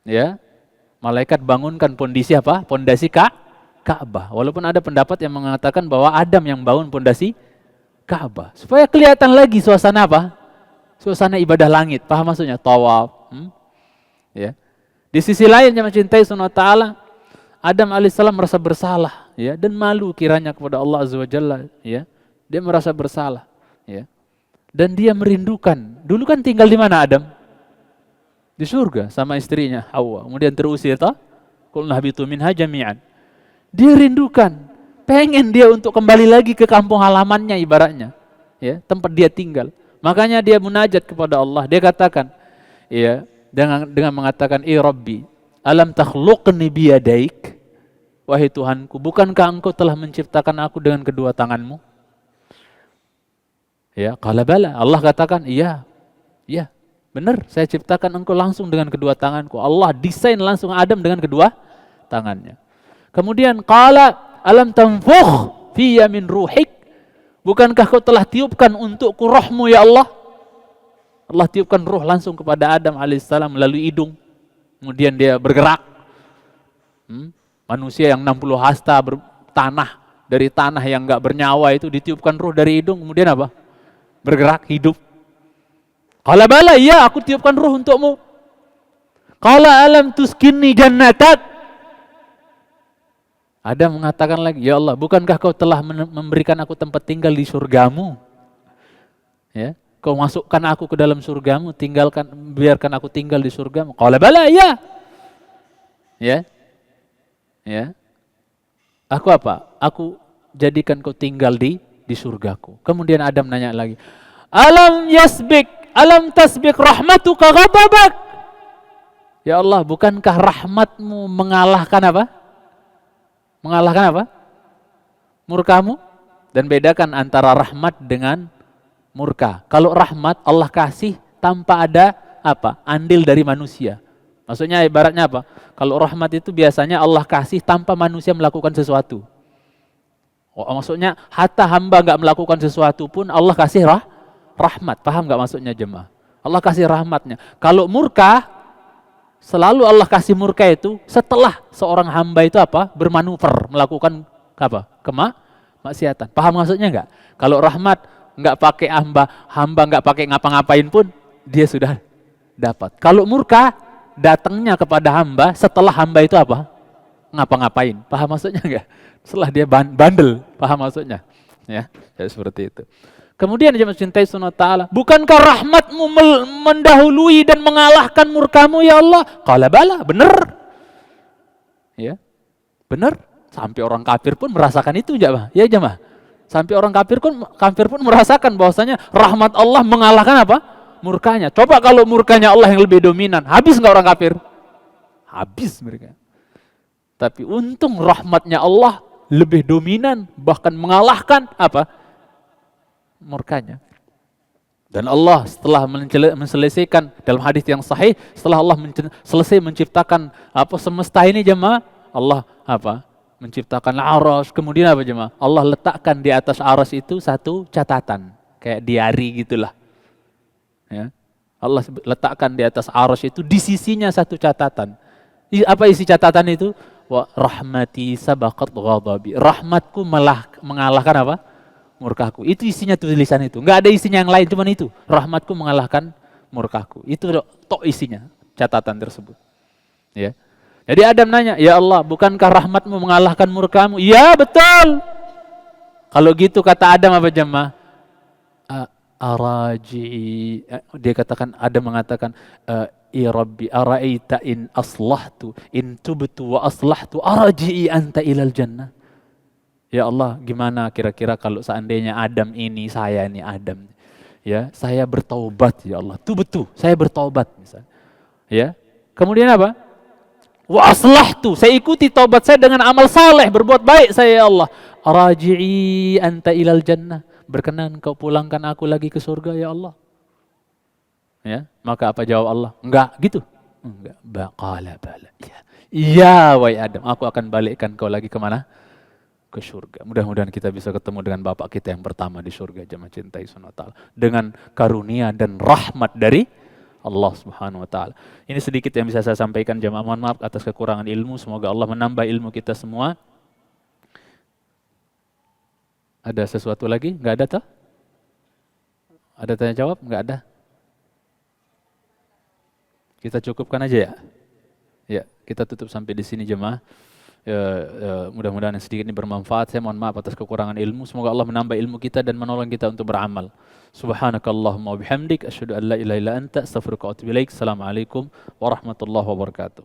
Speaker 1: Ya. Malaikat bangunkan pondasi apa? Pondasi Ka'bah. Walaupun ada pendapat yang mengatakan bahwa Adam yang bangun pondasi Ka'bah. Supaya kelihatan lagi suasana apa? Suasana ibadah langit. Paham maksudnya? Tawaf. Ya. Di sisi lain yang mencintai Subhanahu wa taala, Adam alaihissalam merasa bersalah ya, dan malu kiranya kepada Allah Azza wa Jalla ya. Dia merasa bersalah ya. Dan dia merindukan. Dulu kan tinggal di mana Adam? Di surga sama istrinya Hawa. Kemudian terusir toh? Qulna habitu minha jami'an. Dia rindukan, pengen dia untuk kembali lagi ke kampung halamannya ibaratnya, ya, tempat dia tinggal. Makanya dia munajat kepada Allah. Dia katakan, ya, dengan mengatakan, Rabbi, alam takhluqni biyadaik, wahai Tuhanku, bukankah Engkau telah menciptakan aku dengan kedua tanganmu? Ya, qala bala. Allah katakan, iya, benar, saya ciptakan engkau langsung dengan kedua tanganku. Allah desain langsung Adam dengan kedua tangannya. Kemudian qala alam tanfukh fiyya min ruhik, bukankah kau telah tiupkan untukku rohmu ya Allah? Allah tiupkan ruh langsung kepada Adam alaihissalam melalui hidung. Kemudian dia bergerak. Manusia yang 60 hasta dari tanah yang enggak bernyawa itu ditiupkan ruh dari hidung, kemudian apa? Bergerak, hidup. Qala bala, iya aku tiupkan ruh untukmu. Qala alam tuskinni jannatak. Adam mengatakan lagi, ya Allah, bukankah kau telah memberikan aku tempat tinggal di surgamu? Ya, kau masukkan aku ke dalam surgamu, biarkan aku tinggal di surgamu. Qala bala, iya. Ya. Aku apa? Aku jadikan kau tinggal di surgaku. Kemudian Adam nanya lagi, alam tasbik rahmatuka ghadabak. Ya Allah, bukankah rahmatmu mengalahkan apa? Mengalahkan apa? Murkamu. Dan bedakan antara rahmat dengan murka. Kalau rahmat Allah kasih tanpa ada apa? Andil dari manusia. Maksudnya ibaratnya apa? Kalau rahmat itu biasanya Allah kasih tanpa manusia melakukan sesuatu. Oh, maksudnya hatta hamba nggak melakukan sesuatu pun Allah kasih rahmat. Paham nggak maksudnya jemaah? Allah kasih rahmatnya. Kalau murka, selalu Allah kasih murka itu setelah seorang hamba itu apa? Bermanuver, melakukan apa? Kemaksiatan. Paham maksudnya nggak? Kalau rahmat nggak pakai hamba nggak pakai ngapa-ngapain pun dia sudah dapat. Kalau murka datangnya kepada hamba setelah hamba itu apa? Ngapa-ngapain. Paham maksudnya nggak? Setelah dia bandel, paham maksudnya? Ya seperti itu. Kemudian jemaah cintai sunnah ta'ala, bukankah rahmatmu mendahului dan mengalahkan murkamu ya Allah? Qala bala, benar. Ya, benar. Sampai orang kafir pun merasakan itu jemaah. Ya jemaah. Sampai orang kafir pun merasakan bahwasanya rahmat Allah mengalahkan apa? Murkanya. Coba kalau murkanya Allah yang lebih dominan, habis nggak orang kafir? Habis mereka. Tapi untung rahmatnya Allah lebih dominan, bahkan mengalahkan apa? Murkanya. Dan Allah setelah menselesaikan dalam hadis yang sahih, setelah Allah selesai menciptakan apa semesta ini jemaah, Allah apa? Menciptakan arsy, kemudian apa jemaah? Allah letakkan di atas arsy itu satu catatan, kayak diari gitulah. Ya. Allah letakkan di atas arsy itu di sisinya satu catatan. Apa isi catatan itu? Wa rahmati sabaqat ghadabi. Rahmatku mengalahkan apa? Murkaku. Itu isinya tulisan itu. Enggak ada isinya yang lain, cuma itu. Rahmatku mengalahkan murkaku. Itu tok isinya catatan tersebut. Ya. Jadi Adam nanya, "Ya Allah, bukankah rahmatmu mengalahkan murkamu?" Iya, betul. Kalau gitu kata Adam apa jemaah? Araji. Dia katakan, Adam mengatakan, "Ya Rabbi, ara'aita in aslahtu, in tubtu wa aslahtu, araji'i anta ilal jannah." Ya Allah, gimana kira-kira kalau seandainya Adam ini, saya ini Adam, ya, saya bertaubat ya Allah, tubtu, saya bertaubat misalnya. Ya. Kemudian apa? Wa aslahtu, saya ikuti taubat saya dengan amal saleh, berbuat baik saya ya Allah. Araji'i anta ilal jannah. Berkenan kau pulangkan aku lagi ke surga ya Allah. Ya, maka apa jawab Allah? Enggak, gitu. Enggak. Qala bala. Ya. Iya, wahai Adam, aku akan balikkan kau lagi kemana? Ke surga. Mudah-mudahan kita bisa ketemu dengan Bapak kita yang pertama di surga, jemaah cintai sunnah ta'ala. Dengan karunia dan rahmat dari Allah Subhanahu wa ta'ala. Ini sedikit yang bisa saya sampaikan jemaah. Mohon maaf atas kekurangan ilmu. Semoga Allah menambah ilmu kita semua. Ada sesuatu lagi? Enggak ada toh? Ada tanya jawab? Enggak ada. Kita cukupkan aja ya. Ya, kita tutup sampai di sini jemaah. Mudah-mudahan yang sedikit ini bermanfaat. Saya mohon maaf atas kekurangan ilmu. Semoga Allah menambah ilmu kita dan menolong kita untuk beramal. Subhanakallahumma wa bihamdik asyhadu an la ilaha illa anta astaghfiruka wa atubu ilaik. Assalamualaikum warahmatullahi wabarakatuh.